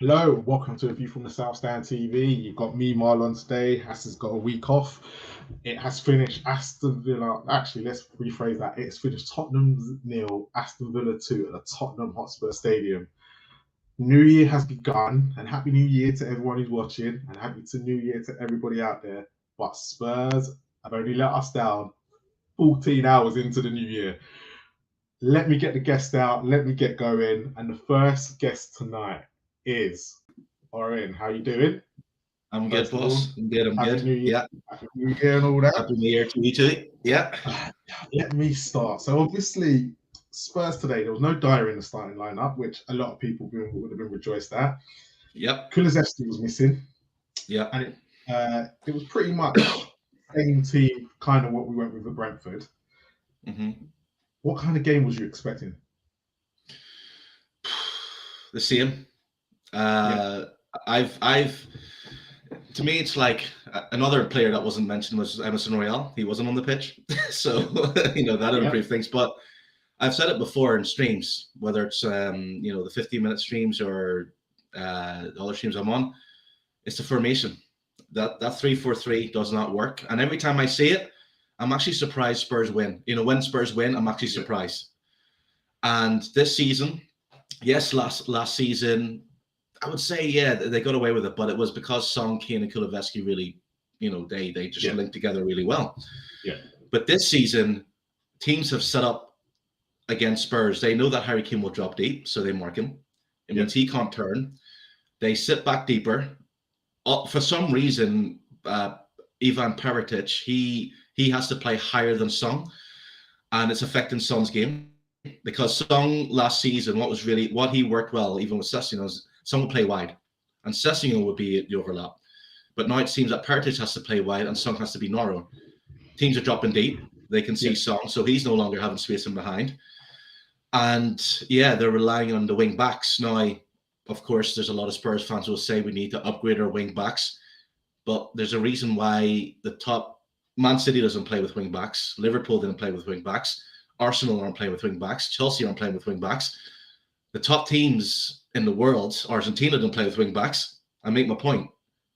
Hello, welcome to a view from the South Stand TV. You've got me, Marlon, today. Has got a week off. It has finished Aston Villa. Actually, let's rephrase that. It's finished Tottenham nil, Aston Villa 2 at the Tottenham Hotspur Stadium. New Year has begun, and Happy New Year to everyone who's watching, and Happy to New Year to everybody out there. But Spurs have only let us down 14 hours into the new year. Let me get the guest out. Let me get going. And the first guest tonight is Oren. How you doing? I'm good, First of all, boss. I'm good. I'm Happy good. New Year. Yeah. Happy New Year and all that. Happy New Year to you too. Yeah. Let me start. So obviously, Spurs today, there was no Dyer in the starting lineup, which a lot of people would have been rejoiced at. Yep. Kulusevski was missing. Yeah. And it was pretty much same team, kind of what we went with at Brentford. Mm-hmm. What kind of game was you expecting? The same. I've. To me, it's like another player that wasn't mentioned was Emerson Royale. He wasn't on the pitch, so that improved things. But I've said it before in streams, whether it's the 15-minute streams or the other streams I'm on, it's the formation. That 3-4-3 does not work, and every time I see it, I'm actually surprised Spurs win. When Spurs win, I'm actually surprised. And this season, yes, last season, I would say, they got away with it, but it was because Son, Kane, and Kulusevski really, they just linked together really well. Yeah. But this season, teams have set up against Spurs. They know that Harry Kane will drop deep, so they mark him. It means he can't turn. They sit back deeper. For some reason, Ivan Perisic, he has to play higher than Son, and it's affecting Son's game. Because Son last season, what he worked well, even with Sessegnon, is Son would play wide, and Sessegnon would be the overlap. But now it seems that Perisic has to play wide, and Son has to be narrow. Teams are dropping deep; they can see Son, so he's no longer having space in behind. And they're relying on the wing backs now. Of course, there's a lot of Spurs fans who will say we need to upgrade our wing backs, but there's a reason why the top Man City doesn't play with wing backs. Liverpool didn't play with wing backs. Arsenal aren't playing with wing backs. Chelsea aren't playing with wing backs. The top teams in the world, Argentina don't play with wing backs. I make my point.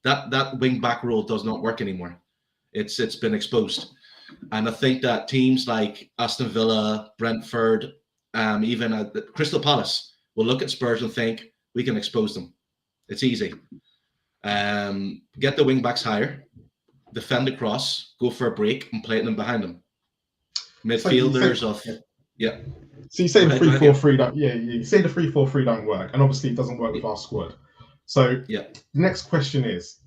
That wing back role does not work anymore. It's been exposed. And I think that teams like Aston Villa, Brentford, even Crystal Palace will look at Spurs and think, we can expose them. It's easy. Get the wing backs higher, defend across, go for a break, and play them behind them. Midfielders So you say the 3-4-3 don't. You say the 3-4-3 don't work, and obviously it doesn't work with our squad. So the next question is,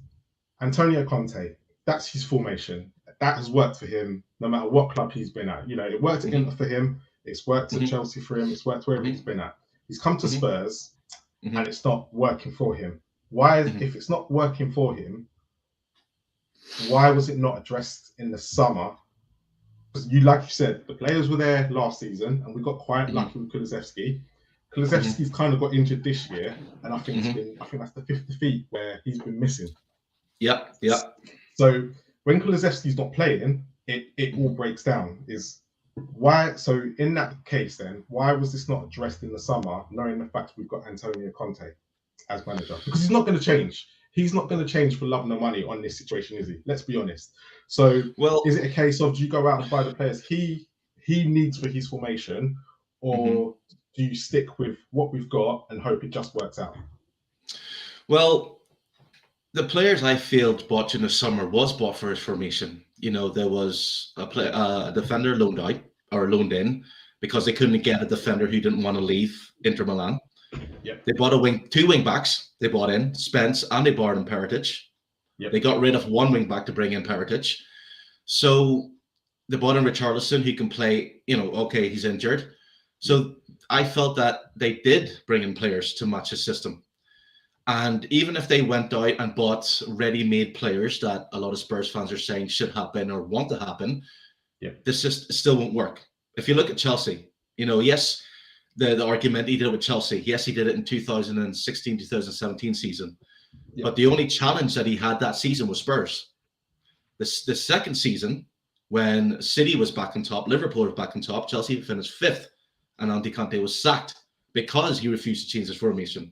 Antonio Conte. That's his formation. That has worked for him, no matter what club he's been at. It worked at Inter for him. It's worked at Chelsea for him. It's worked wherever he's been at. He's come to Spurs, and it's not working for him. Why? If it's not working for him, why was it not addressed in the summer? Because like you said, the players were there last season, and we got quite lucky with Kulusevski. Kulusevski's kind of got injured this year, and I think that's the fifth defeat where he's been missing. Yeah. So when Kulusevski's not playing, it all breaks down. Is why? So in that case, then why was this not addressed in the summer, knowing the fact we've got Antonio Conte as manager? Because he's not going to change. He's not going to change for love nor money on this situation, is he? Let's be honest. So, is it a case of do you go out and buy the players he needs for his formation, or do you stick with what we've got and hope it just works out? Well, the players I feel bought in the summer was bought for his formation. There was a defender loaned in because they couldn't get a defender who didn't want to leave Inter Milan. Yep. They bought two wing backs. They bought in Spence and they bought in Perisic. Yep. They got rid of one wing back to bring in Perisic. So they bought in Richarlison, who can play. He's injured. So I felt that they did bring in players to match his system. And even if they went out and bought ready-made players that a lot of Spurs fans are saying should happen or want to happen, this just still won't work. If you look at Chelsea, yes. The argument he did it with Chelsea. Yes, he did it in 2016, 2017 season. Yeah. But the only challenge that he had that season was Spurs. The second season, when City was back on top, Liverpool was back on top, Chelsea finished fifth, and Antonio Conte was sacked because he refused to change his formation.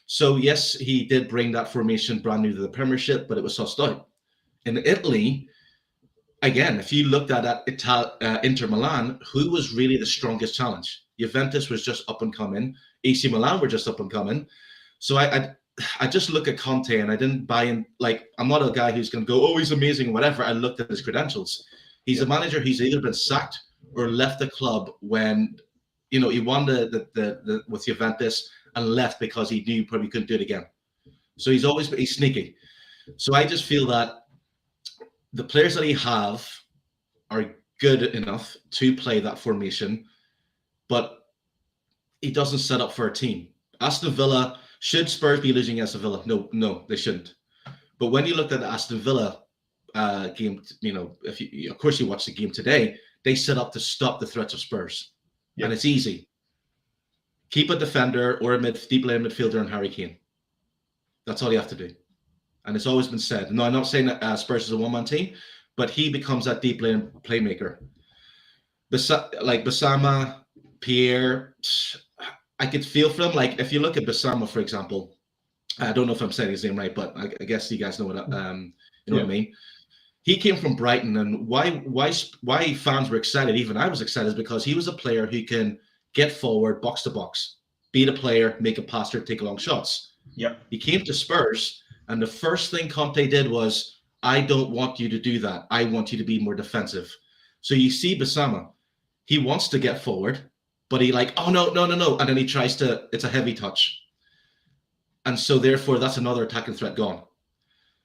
So yes, he did bring that formation brand new to the Premiership, but it was sussed out. In Italy, again, if you looked at Inter Milan, who was really the strongest challenge? Juventus was just up and coming. AC Milan were just up and coming. So I just look at Conte and I didn't buy in. Like, I'm not a guy who's going to go, oh, he's amazing, whatever. I looked at his credentials. He's a manager who's either been sacked or left the club when, he won the with Juventus and left because he knew he probably couldn't do it again. So he's sneaky. So I just feel that the players that he have are good enough to play that formation, but he doesn't set up for a team. Aston Villa, should Spurs be losing against Villa? No, they shouldn't. But when you looked at the Aston Villa game, of course you watched the game today, they set up to stop the threats of Spurs. Yep. And it's easy. Keep a defender or a deep lane midfielder and Harry Kane. That's all you have to do. And it's always been said. No, I'm not saying that Spurs is a one-man team, but he becomes that deep lane playmaker. Like Bissama, Pierre, I could feel for him. Like if you look at Bissama, for example, I don't know if I'm saying his name right, but I guess you guys know what what I mean. He came from Brighton, and why fans were excited, even I was excited, because he was a player who can get forward, box to box, beat a player, make a passer, take long shots. Yep. He came to Spurs, and the first thing Conte did was, I don't want you to do that. I want you to be more defensive. So you see Bissama, he wants to get forward, but he oh, no. And then he tries to, it's a heavy touch. And so therefore, that's another attacking threat gone.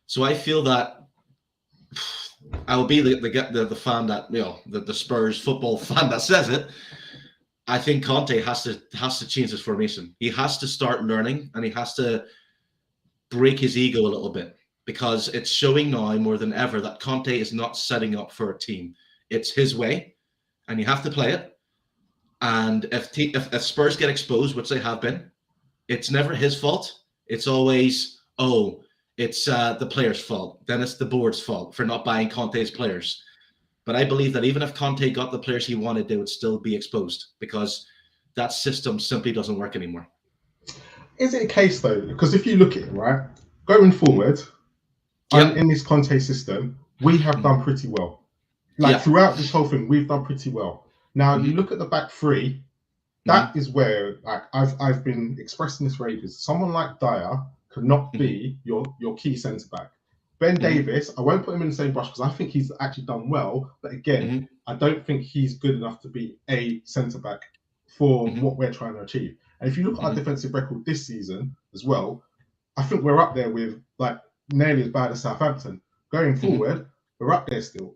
So I feel that I will be the fan that, the Spurs football fan that says it. I think Conte has to change his formation. He has to start learning, and he has to break his ego a little bit, because it's showing now more than ever that Conte is not setting up for a team. It's his way, and you have to play it. And if Spurs get exposed, which they have been, it's never his fault. It's always, it's the players' fault. Then it's the board's fault for not buying Conte's players. But I believe that even if Conte got the players he wanted, they would still be exposed, because that system simply doesn't work anymore. Is it a case, though? Because if you look at it, right, going forward, in this Conte system, we have done pretty well. Throughout this whole thing, we've done pretty well. Now, you look at the back three, that is where, I've been expressing this for ages. Someone like Dyer could not be your key centre-back. Ben Davis, I won't put him in the same brush because I think he's actually done well. But again, I don't think he's good enough to be a centre-back for what we're trying to achieve. And if you look at our defensive record this season as well, I think we're up there with nearly as bad as Southampton. Going forward, we're up there still.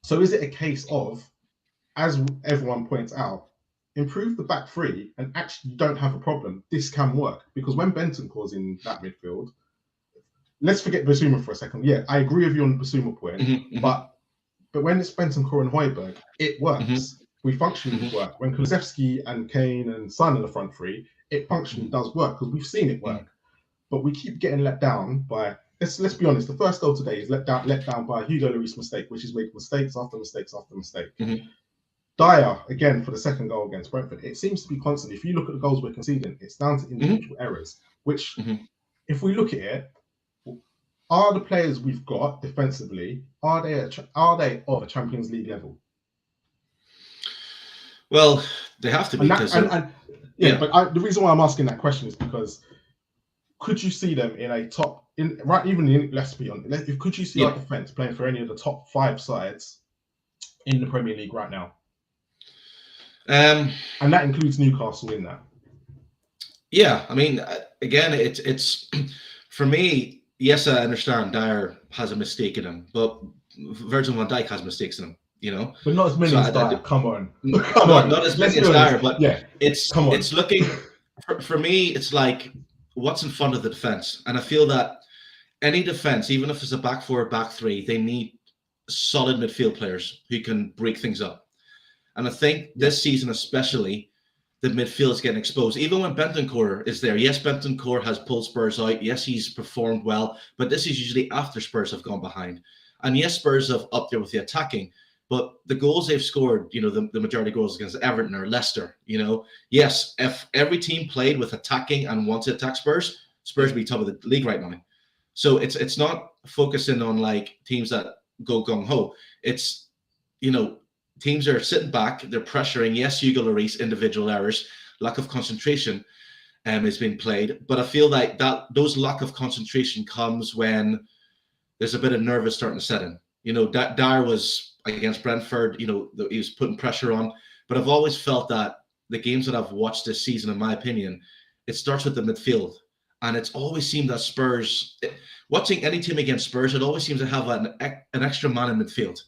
So is it a case of, as everyone points out, improve the back three and actually you don't have a problem? This can work, because when Bentancur's in that midfield, let's forget Basuma for a second. Yeah, I agree with you on the Basuma point, but when it's Bentancur and Højbjerg, it works. We functionally work. When Kulusevski and Kane and Son in the front three, it functionally does work, because we've seen it work. But we keep getting let down by, let's be honest, the first goal today is let down by Hugo Lloris' mistake, which is making mistakes after mistakes after mistake. Dyer, again, for the second goal against Brentford, it seems to be constantly, if you look at the goals we're conceding, it's down to individual errors, which, if we look at it, are the players we've got defensively, are they of a Champions League level? Well, they have to be. But the reason why I'm asking that question is because could you see them in a top, let's be honest, could you see our defense playing for any of the top 5 sides in the Premier League right now? And that includes Newcastle in that. Yeah, I mean, again, it's for me. Yes, I understand Dyer has a mistake in him, but Virgil van Dijk has mistakes in him. But not as many as Dyer. Come on, not as many as Dyer, but it's looking for me. It's like, what's in front of the defense, and I feel that any defense, even if it's a back 4 or back 3, they need solid midfield players who can break things up. And I think this season especially, the midfield is getting exposed. Even when Bentancur is there, yes, Bentancur has pulled Spurs out. Yes, he's performed well, but this is usually after Spurs have gone behind. And yes, Spurs have up there with the attacking, but the goals they've scored, the majority of goals against Everton or Leicester, yes, if every team played with attacking and wanted to attack Spurs, Spurs would be top of the league right now. So it's not focusing on like teams that go gung ho. It's, you know, teams are sitting back, they're pressuring. Yes, Hugo Lloris, individual errors, lack of concentration is being played. But I feel like those lack of concentration comes when there's a bit of nervous starting to set in. You know, Dyer was against Brentford, you know, he was putting pressure on. But I've always felt that the games that I've watched this season, in my opinion, it starts with the midfield. And it's always seemed that Spurs, watching any team against Spurs, it always seems to have an extra man in midfield.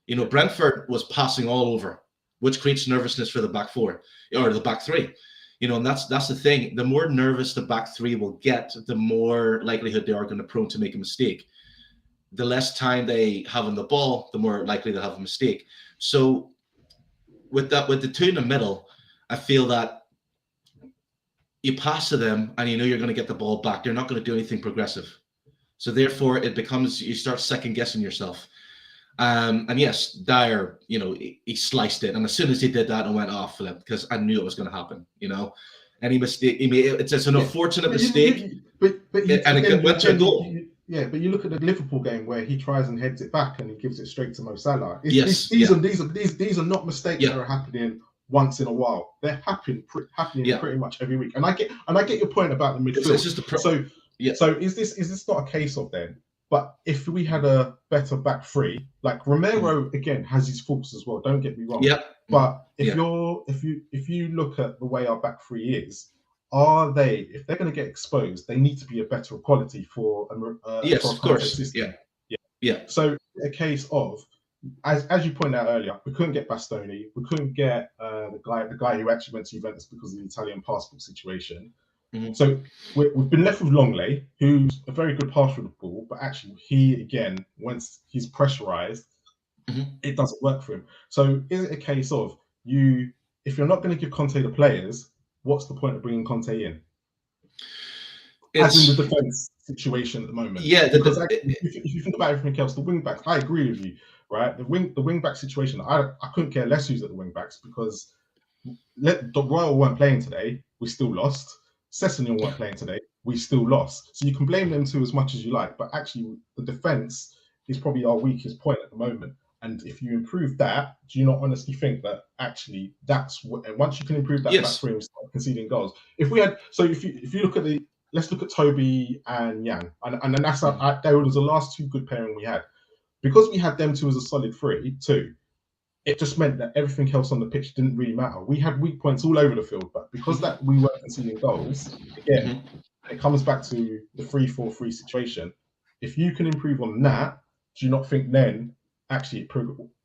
You know, Brentford was passing all over, which creates nervousness for the back four or the back three. You know, and that's the thing. The more nervous the back three will get, the more likelihood they are going to prone to make a mistake. The less time they have on the ball, the more likely they'll have a mistake. So with the two in the middle, I feel that you pass to them and you know you're going to get the ball back. They're not going to do anything progressive. So therefore, it becomes, you start second guessing yourself. And yes, Dyer, you know, he sliced it. And as soon as he did that, I went off Philip, because I knew it was going to happen, you know. Any mistake he made, it's an unfortunate mistake. But it went to a goal. But you look at the Liverpool game where he tries and heads it back and he gives it straight to Mo Salah. These are not mistakes that are happening once in a while. They're happening pretty much every week. And I get your point about the midfield. It's just so is this not a case of then? But if we had a better back three, like Romero again has his faults as well. Don't get me wrong. Yeah. But if you look at the way our back three is, if they're going to get exposed, they need to be a better quality for of course system. Yeah. So a case of, as you pointed out earlier, we couldn't get Bastoni, we couldn't get the guy who actually went to Juventus because of the Italian passport situation. Mm-hmm. So we've been left with Longley, who's a very good passer of the ball, but actually he again, once he's pressurized, it doesn't work for him. So is it a case of if you're not going to give Conte the players, what's the point of bringing Conte in? As in the defense situation at the moment. Yeah, because if you think about everything else, the wing backs, I agree with you, right? The wing back situation, I couldn't care less who's at the wing backs, because the Royal weren't playing today, we still lost. Sessegnon weren't playing today, we still lost. So you can blame them two as much as you like, but actually the defense is probably our weakest point at the moment. And if you improve that, do you not honestly think that actually that's what, once you can improve that back three and start conceding goals? If you look at let's look at Toby and Yang, and then that's there was the last two good pairing we had. Because we had them two as a solid too, it just meant that everything else on the pitch didn't really matter. We had weak points all over the field, but because that we weren't conceding goals, again, it comes back to the 3-4-3 situation. If you can improve on that, do you not think then actually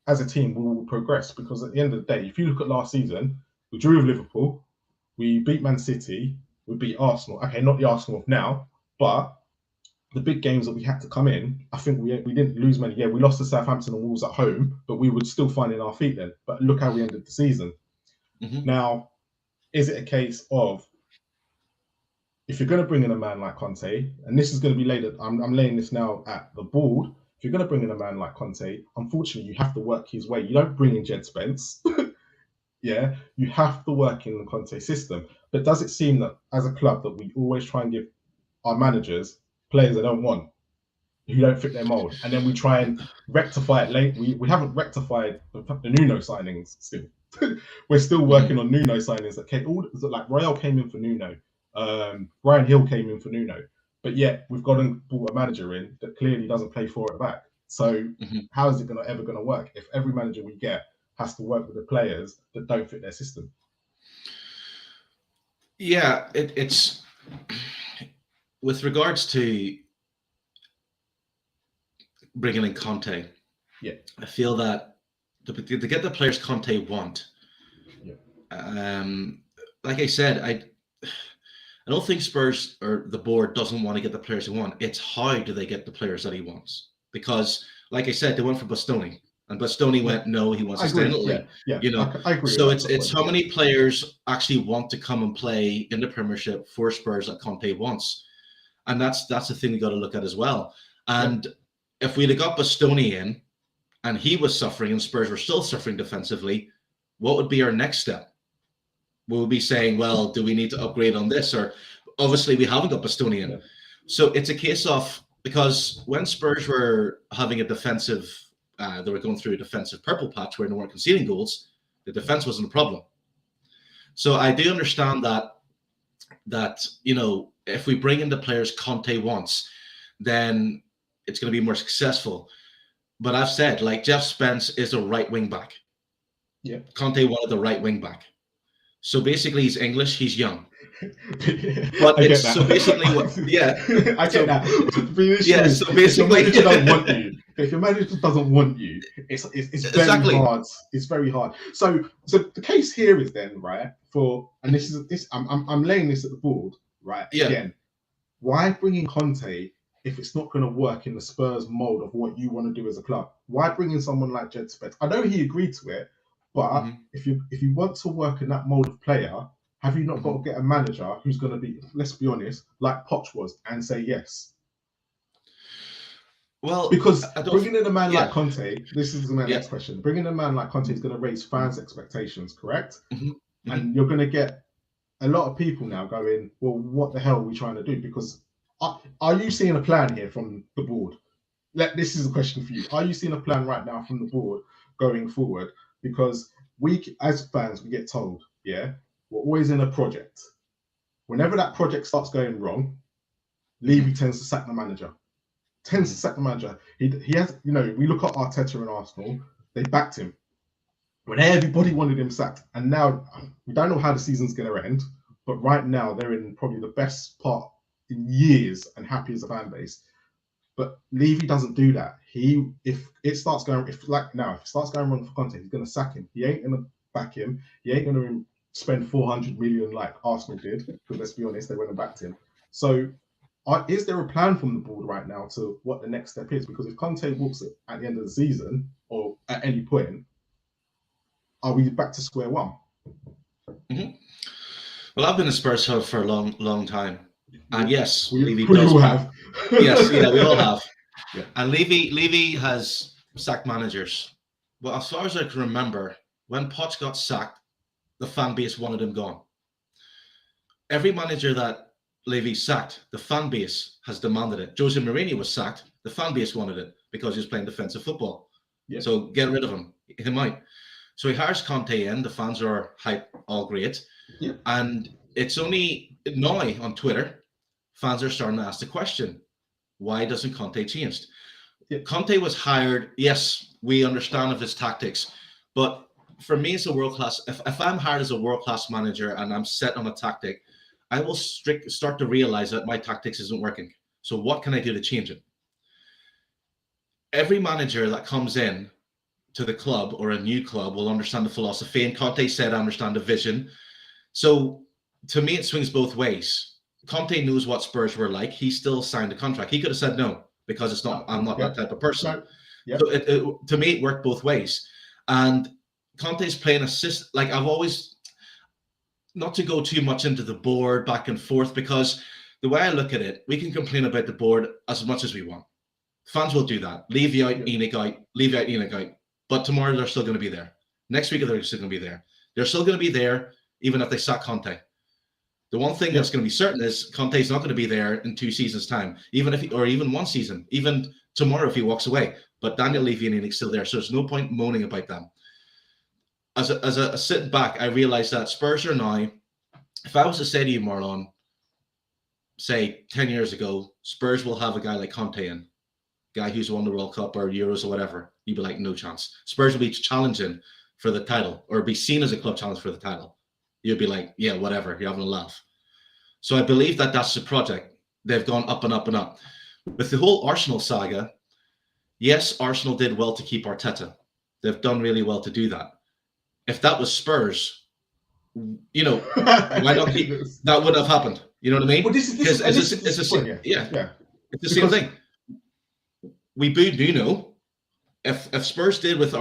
as a team we will progress? Because at the end of the day, if you look at last season, we drew with Liverpool, we beat Man City, we beat Arsenal. Okay, not the Arsenal of now, but the big games that we had to come in, I think we didn't lose many. Yeah, we lost to Southampton and Wolves at home, but we were still finding our feet then. But look how we ended the season. Now, is it a case of, if you're going to bring in a man like Conte, and this is going to be laid, I'm laying this now at the board. If you're going to bring in a man like Conte, unfortunately, you have to work his way. You don't bring in Jed Spence. Yeah, you have to work in the Conte system. But does it seem that as a club that we always try and give our managers players they don't want, who don't fit their mold, and then we try and rectify it late? We haven't rectified the Nuno signings still. We're still working on Nuno signings that came, like Royal came in for Nuno, Brian Hill came in for Nuno, but yet we've got and brought a manager in that clearly doesn't play for it back. So how is it ever going to work if every manager we get has to work with the players that don't fit their system? Yeah, it's with regards to bringing in Conte. Yeah, I feel that to get the players Conte want. Like I said, I don't think Spurs or the board doesn't want to get the players he want. It's how do they get the players that he wants? Because, like I said, they went for Bastoni, and Bastoni went, no, he wants to stay in Italy. Yeah, you know, I agree. So it's how many players actually want to come and play in the Premiership for Spurs that Conte wants, and that's the thing we got to look at as well. And if we'd have got Bastoni in, and he was suffering, and Spurs were still suffering defensively, what would be our next step? We'll be saying, well, do we need to upgrade on this? Or obviously we haven't got Bastonian. So it's a case of, because when Spurs were having a defensive, they were going through a defensive purple patch where they weren't conceding goals, the defense wasn't a problem. So I do understand that if we bring in the players Conte wants, then it's going to be more successful. But I've said, like, Jeff Spence is a right wing back. Yeah. Conte wanted the right wing back. So basically, he's English, he's young. But it's so basically what, yeah. I get that. So basically, if your manager doesn't want you, if your manager doesn't want you, it's very hard. It's very hard. So the case here is then, right, and I'm laying this at the board, right? Yeah. Again, why bring in Conte if it's not going to work in the Spurs mold of what you want to do as a club? Why bring in someone like Jed Spence? I know he agreed to it, but if you want to work in that mold of player, have you not got to get a manager who's going to be, let's be honest, like Poch was, and say yes? Well, because bringing in a man like Conte, this is my next question. Bringing in a man like Conte is going to raise fans' expectations, correct? And you're going to get a lot of people now going, well, what the hell are we trying to do? Because are you seeing a plan here from the board? This is a question for you. Are you seeing a plan right now from the board going forward? Because we, as fans, we get told, we're always in a project. Whenever that project starts going wrong, Levy tends to sack the manager. He has, we look at Arteta and Arsenal, they backed him when everybody wanted him sacked. And now we don't know how the season's going to end, but right now they're in probably the best part in years and happy as a fan base. But Levy doesn't do that. If it starts going wrong for Conte, he's going to sack him. He ain't going to back him. He ain't going to spend 400 million like Arsenal did, because let's be honest, they went and backed him. So is there a plan from the board right now to what the next step is? Because if Conte walks it at the end of the season or at any point, are we back to square one? Well, I've been a Spurs fan for a long time, and yes, we all have. Yes, we all have. Yeah. And Levy has sacked managers. Well, as far as I can remember, when Poch got sacked, the fan base wanted him gone. Every manager that Levy sacked, the fan base has demanded it. Jose Mourinho was sacked. The fan base wanted it because he was playing defensive football. Yeah. So get rid of him. He might. So he hires Conte in. The fans are hype, all great. Yeah. And it's only now on Twitter, fans are starting to ask the question, why doesn't Conte change? Yeah. Conte was hired. Yes, we understand of his tactics, but for me, as a world-class, if I'm hired as a world-class manager and I'm set on a tactic, I will start to realize that my tactics isn't working. So what can I do to change it? Every manager that comes in to the club or a new club will understand the philosophy. And Conte said, I understand the vision. So to me, it swings both ways. Conte knows what Spurs were like. He still signed a contract. He could have said no, because it's not. I'm not that type of person. Yep. So to me, it worked both ways. And Conte's playing a system. Like, I've always, not to go too much into the board back and forth, because the way I look at it, we can complain about the board as much as we want. Fans will do that. Leave you out, Enoch out, leave you out, Enoch out. But tomorrow they're still going to be there. Next week they're still going to be there. They're still going to be there, even if they sack Conte. The one thing that's going to be certain is Conte's not going to be there in 2 seasons' time, or even 1 season, even tomorrow if he walks away. But Daniel Levy and Enoch's still there, so there's no point moaning about them. As a sitting back, I realized that Spurs are now, if I was to say to you, Marlon, say 10 years ago, Spurs will have a guy like Conte in, guy who's won the World Cup or Euros or whatever, you'd be like, no chance. Spurs will be challenging for the title, or be seen as a club challenge for the title. You'd be like, yeah, whatever, you're having a laugh. So I believe that that's the project. They've gone up and up and up. With the whole Arsenal saga, yes, Arsenal did well to keep Arteta. They've done really well to do that. If that was Spurs, why not keep? That would have happened. You know what I mean? Well, it's the same thing. We booed Nuno. If Spurs did with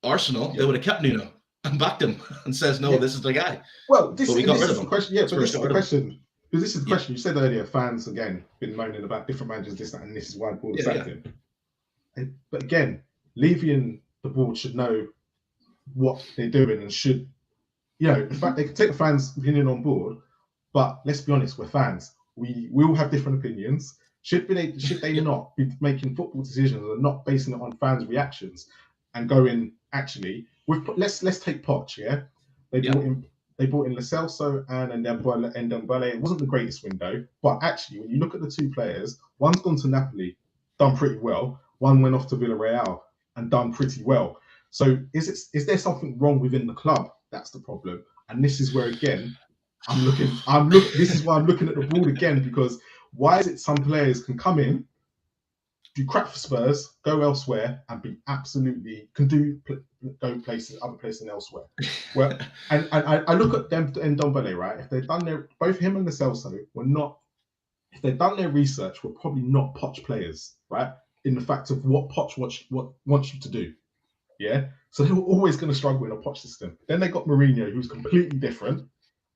Arsenal, they would have kept Nuno and backed him and says, no, this is the guy. Well, this is the question. Yeah, but this is the question. Because this is the question. You said earlier, fans again been moaning about different managers, this, that, and this is why the board sacked him. But again, Levy and the board should know what they're doing and should, in fact, they can take the fans' opinion on board, But let's be honest, we're fans. We all have different opinions. Should they not be making football decisions and not basing it on fans' reactions and going actually let's take Poch, yeah? They brought in Lo Celso and Ndombele. It wasn't the greatest window, but actually when you look at the two players, one's gone to Napoli, done pretty well. One went off to Villarreal and done pretty well. So is there something wrong within the club? That's the problem. And this is where again this is why I'm looking at the board again, because why is it some players can come in, do crap for Spurs, go elsewhere, and be absolutely go places, other places elsewhere. Well, and I look at them and Ndombele, right? If they've done both him and Lo Celso were not, if they've done their research, were probably not Poch players, right? In the fact of what Poch wants you to do, yeah. So they were always going to struggle in a Poch system. Then they got Mourinho, who's completely different.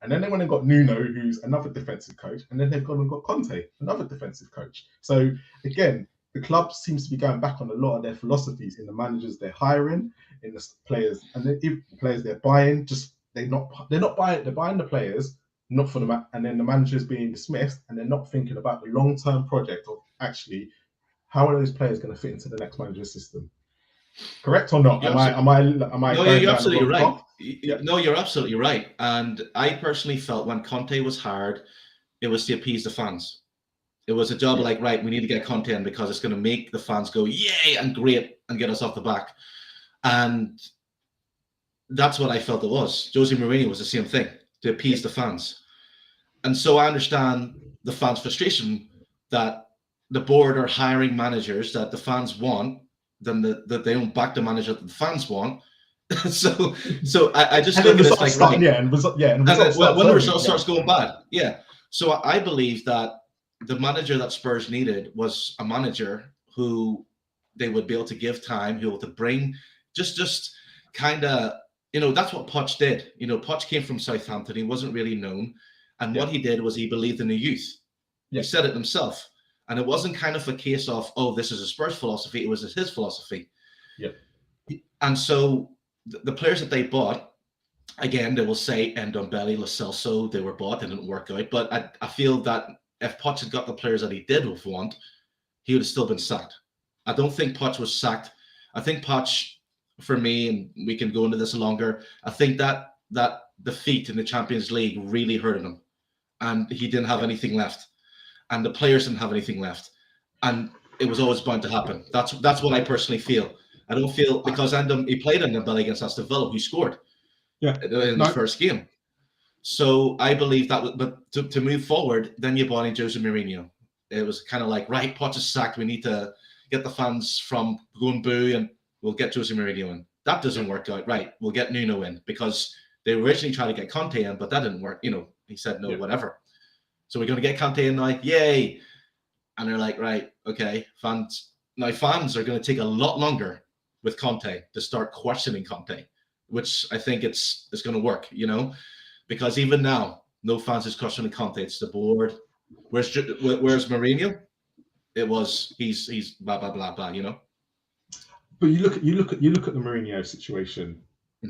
And then they went and got Nuno, who's another defensive coach. And then they've gone and got Conte, another defensive coach. So again, the club seems to be going back on a lot of their philosophies in the managers they're hiring, in the players, and the players they're buying. They're buying the players, not for the and then the managers being dismissed, and they're not thinking about the long-term project of actually how are those players going to fit into the next manager's system. Correct or not? Am I? No, you're absolutely right. No, you're absolutely right. And I personally felt when Conte was hired, it was to appease the fans. It was a job like, right, we need to get Conte in because it's going to make the fans go, yay, and great, and get us off the back. And that's what I felt it was. Jose Mourinho was the same thing, to appease the fans. And so I understand the fans' frustration that the board are hiring managers that the fans want, then that they don't back the manager that the fans want. so I just look at this like, right. When the result starts going bad. Yeah. So I believe that the manager that Spurs needed was a manager who they would be able to give time, who to bring just kind of, that's what Poch did. Poch came from Southampton. He wasn't really known. And what he did was he believed in the youth. He said it himself. And it wasn't kind of a case of, oh, this is a Spurs philosophy. It was his philosophy. Yeah. And so the players that they bought, again, they will say Ndombele, Lo Celso, they were bought, they didn't work out. But I feel that if Poch had got the players that he did want, he would have still been sacked. I don't think Poch was sacked. I think Poch, for me, and we can go into this longer, I think that defeat in the Champions League really hurted him. And he didn't have anything left. And the players didn't have anything left. And it was always bound to happen. That's what I personally feel. I don't feel, because he played in Ndombele against Aston Villa, who scored in the first game. So I believe that, but to move forward, then you brought in Jose Mourinho. It was kind of like, right, Poch is sacked. We need to get the fans from going boo, and we'll get Jose Mourinho in. That doesn't work out. Right, we'll get Nuno in, because they originally tried to get Conte in, but that didn't work. He said no, whatever. So we're going to get Conte in now, yay! And they're like, right, okay, fans are going to take a lot longer with Conte to start questioning Conte, which I think it's going to work, because even now, no fans is questioning Conte. It's the board. Where's Mourinho? It was he's blah blah blah blah, But you look at the Mourinho situation,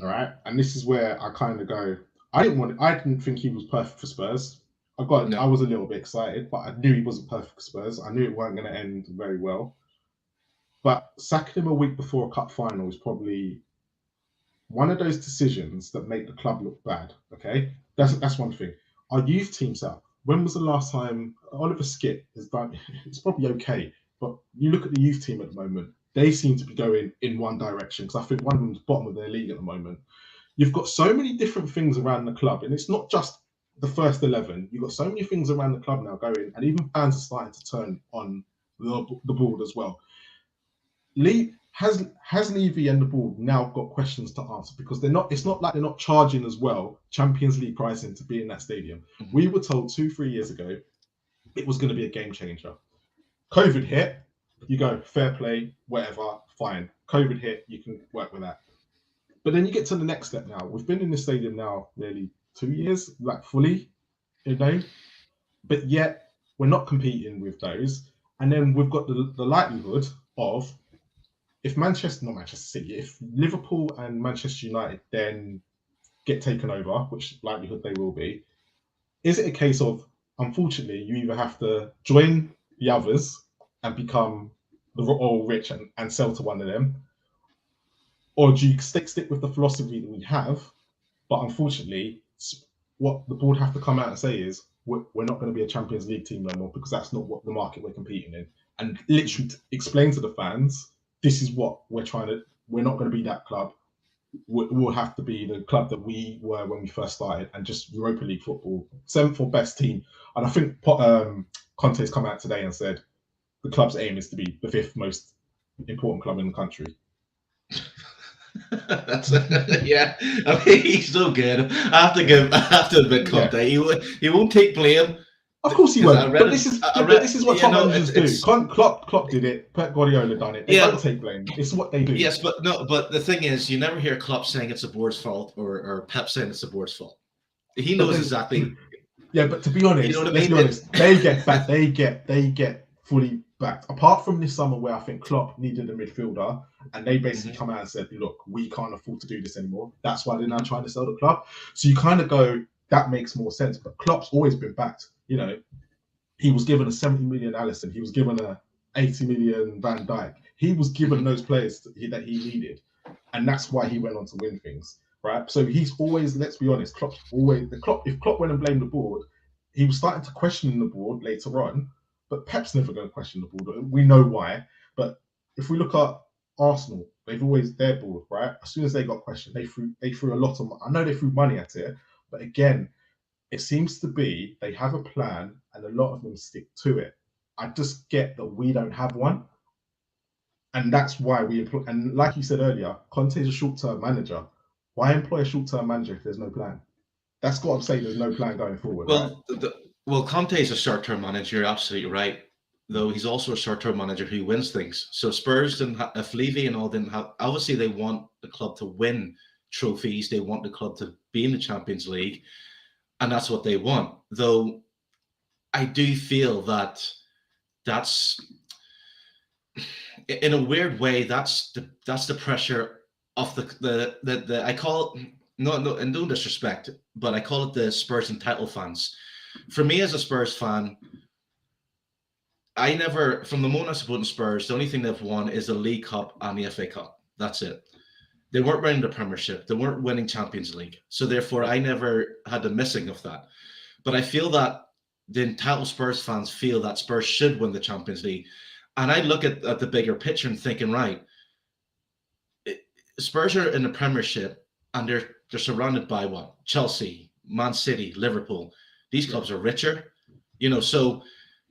all right, and this is where I kind of go. I didn't think he was perfect for Spurs. I was a little bit excited, but I knew he wasn't perfect for Spurs. I knew it weren't going to end very well. But sacking him a week before a cup final is probably one of those decisions that make the club look bad. Okay, that's one thing. Our youth team set up. When was the last time Oliver Skip has done? It's probably okay, but you look at the youth team at the moment. They seem to be going in one direction, because I think one of them's bottom of their league at the moment. You've got so many different things around the club, and it's not just the first 11. You've got so many things around the club now going, and even fans are starting to turn on the board as well. Has Levy and the board now got questions to answer, because it's not like they're not charging as well Champions League pricing to be in that stadium. Mm-hmm. We were told 2-3 years ago it was going to be a game changer. COVID hit, you go, fair play, whatever, fine. COVID hit, you can work with that. But then you get to the next step now. We've been in this stadium now nearly 2 years, like fully, but yet we're not competing with those. And then we've got the likelihood of, if if Liverpool and Manchester United then get taken over, which likelihood they will be, is it a case of, unfortunately, you either have to join the others and become the all rich and sell to one of them, or do you stick with the philosophy that we have? But unfortunately, what the board have to come out and say is, we're not going to be a Champions League team no more, because that's not what the market we're competing in. And literally explain to the fans, this is what we're not going to be that club. We'll have to be the club that we were when we first started, and just Europa League football, 7th or best team. And I think Conte's come out today and said the club's aim is to be the 5th most important club in the country. That's yeah. I mean, he's so good. I have to admit, Conte. Yeah. He won't take blame. Of course he won't. But this is what top managers do. Klopp did it. Pep Guardiola done it. They don't take blame. It's what they do. Yes, but no. But the thing is, you never hear Klopp saying it's the board's fault, or Pep saying it's the board's fault. He knows exactly. Yeah, but to be honest, let's be honest. They get back. They get fully backed. Apart from this summer, where I think Klopp needed a midfielder, and they basically come out and said, "Look, we can't afford to do this anymore." That's why they're now trying to sell the club. So you kind of go, that makes more sense. But Klopp's always been backed. You know, he was given a 70 million Allison. He was given a 80 million Van Dijk. He was given those players that he needed, and that's why he went on to win things, right? So he's always, let's be honest, if Klopp went and blamed the board, he was starting to question the board later on. But Pep's never going to question the board. We know why. But if we look at Arsenal, they've always their board, right? As soon as they got questioned, they threw a lot of. I know they threw money at it, but again, it seems to be they have a plan, and a lot of them stick to it. I just get that we don't have one, and that's why we employ. And like you said earlier, Conte's a short-term manager. Why employ a short-term manager if there's no plan? That's got to say there's no plan going forward. Well, right? Well, Conte is a short-term manager. You're absolutely right. Though he's also a short-term manager who wins things. So Spurs didn't have, if Levy and all didn't have, obviously they want the club to win trophies. They want the club to be in the Champions League, and that's what they want. Though I do feel that's in a weird way, that's the pressure of the I call it, no, and no disrespect, but I call it the Spurs entitled fans. For me as a Spurs fan, I never, from the moment I supported Spurs, the only thing they've won is the League Cup and the FA Cup. That's it. They weren't winning the Premiership. They weren't winning Champions League. So therefore, I never had the missing of that. But I feel that the entitled Spurs fans feel that Spurs should win the Champions League. And I look at the bigger picture and thinking, right, Spurs are in the Premiership, and they're surrounded by what? Chelsea, Man City, Liverpool. These clubs are richer, so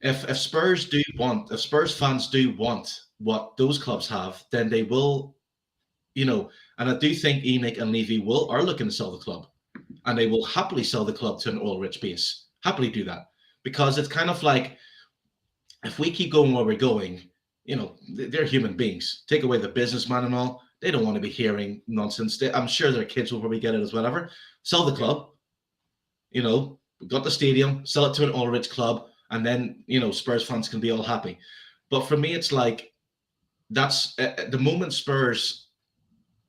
if Spurs fans do want what those clubs have, then they will, and I do think Enoch and Levy are looking to sell the club, and they will happily sell the club to an oil-rich base, happily do that, because it's kind of like, if we keep going where we're going, they're human beings. Take away the businessman and all, they don't want to be hearing nonsense. I'm sure their kids will probably get it as whatever. Sell the club, we got the stadium, sell it to an all-rich club, and then, Spurs fans can be all happy. But for me, it's like, that's the moment Spurs,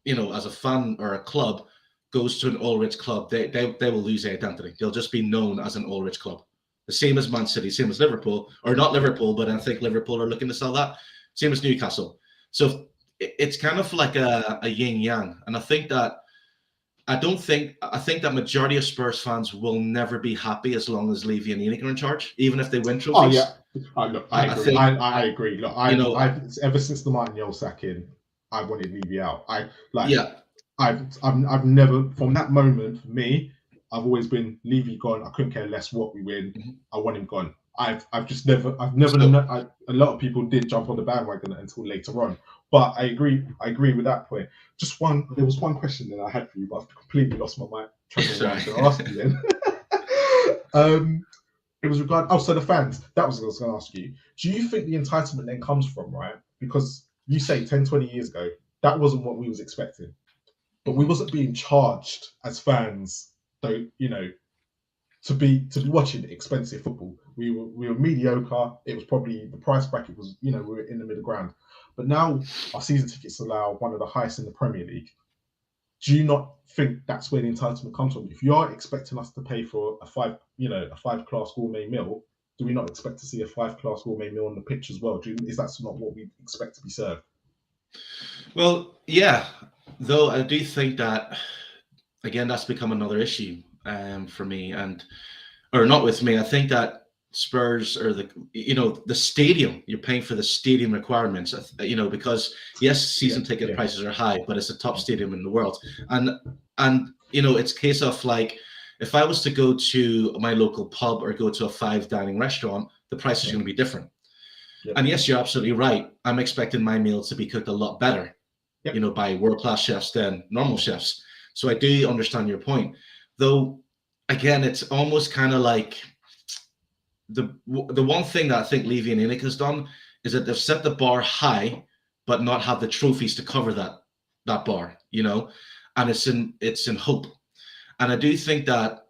as a fan or a club goes to an all-rich club, they will lose their identity. They'll just be known as an all-rich club. The same as Man City, same as Liverpool, or not Liverpool, but I think Liverpool are looking to sell that. Same as Newcastle. So it's kind of like a yin-yang. And I think that that majority of Spurs fans will never be happy as long as Levy and Enoch are in charge, even if they win trophies. Oh yeah, I agree. I agree. Look, I've ever since the Martin sacking, I wanted Levy out. I've never, from that moment, for me, I've always been Levy gone. I couldn't care less what we win. Mm-hmm. I want him gone. A lot of people did jump on the bandwagon until later on. But I agree with that point. There was one question that I had for you, but I've completely lost my mind trying to what I was going to ask you then. It was so the fans, that was what I was going to ask you. Do you think the entitlement then comes from, right? Because you say 10, 20 years ago, that wasn't what we was expecting. But we wasn't being charged as fans, though, to be watching expensive football. We were mediocre. It was probably, the price bracket was, we were in the middle ground. But now our season tickets allow one of the highest in the Premier League. do you not think that's where the entitlement comes from? If you are expecting us to pay for a 5-class gourmet meal, do we not expect to see a 5-class gourmet meal on the pitch as well? Is that not what we expect to be served? Well, yeah, though I do think that, again, that's become another issue for me, or not with me. I think that Spurs or the stadium, you're paying for the stadium requirements, because yes, season ticket prices are high, but it's the top stadium in the world. And it's a case of like, if I was to go to my local pub or go to a 5-dining restaurant, the price is going to be different. And yes, you're absolutely right. I'm expecting my meals to be cooked a lot better, by world-class chefs than normal chefs. So I do understand your point. Though, again, it's almost kind of like the one thing that I think Levy and Enoch has done is that they've set the bar high, but not have the trophies to cover that bar, and it's in hope. And I do think that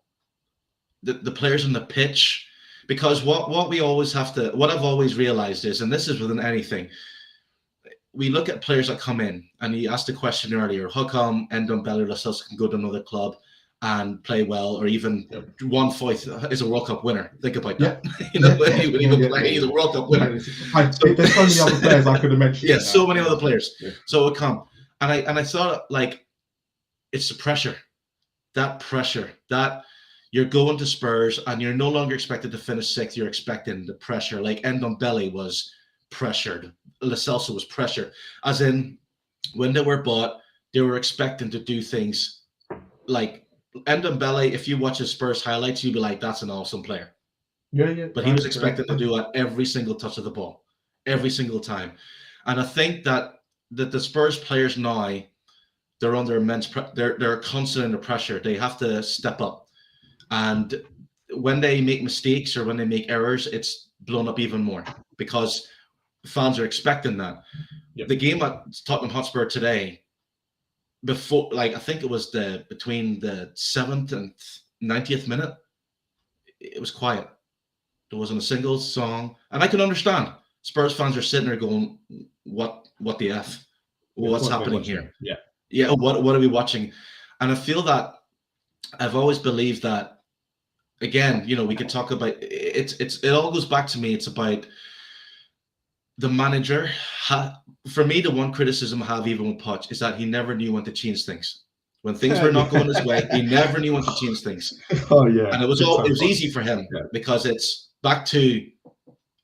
the players on the pitch, because what I've always realized is, and this is within anything, we look at players that come in, and you asked the question earlier, how come Ndombele or Lo Celso can go to another club and play well, or even Juan Foyth is a World Cup winner? Think about that. He's a World Cup winner. There's so many other players I could have mentioned. Yeah, so many other players. Yeah. So it come, and I thought, like, it's the pressure, that you're going to Spurs and you're no longer expected to finish sixth. You're expecting the pressure. Like Ndombele was pressured. Lo Celso was pressured. As in, when they were bought, they were expecting to do things like Ndombele. If you watch his Spurs highlights, you'd be like, that's an awesome player. Yeah. But he was expected to do it every single touch of the ball, every single time. And I think that the Spurs players now, they're under immense they're constant under pressure. They have to step up. And when they make mistakes or when they make errors, it's blown up even more because fans are expecting that. Yep. The game at Tottenham Hotspur today, before, like, I think it was between the 7th and 90th minute, it was quiet. There wasn't a single song, and I can understand. Spurs fans are sitting there going, "What the f? What's happening here? Yeah. What are we watching?" And I feel that I've always believed that. Again, we could talk about it all goes back to me. It's about the manager. For me, the one criticism I have even with Poch is that he never knew when to change things. When things were not going his way, he never knew when to change things. Oh yeah, and it was easy for him because it's back to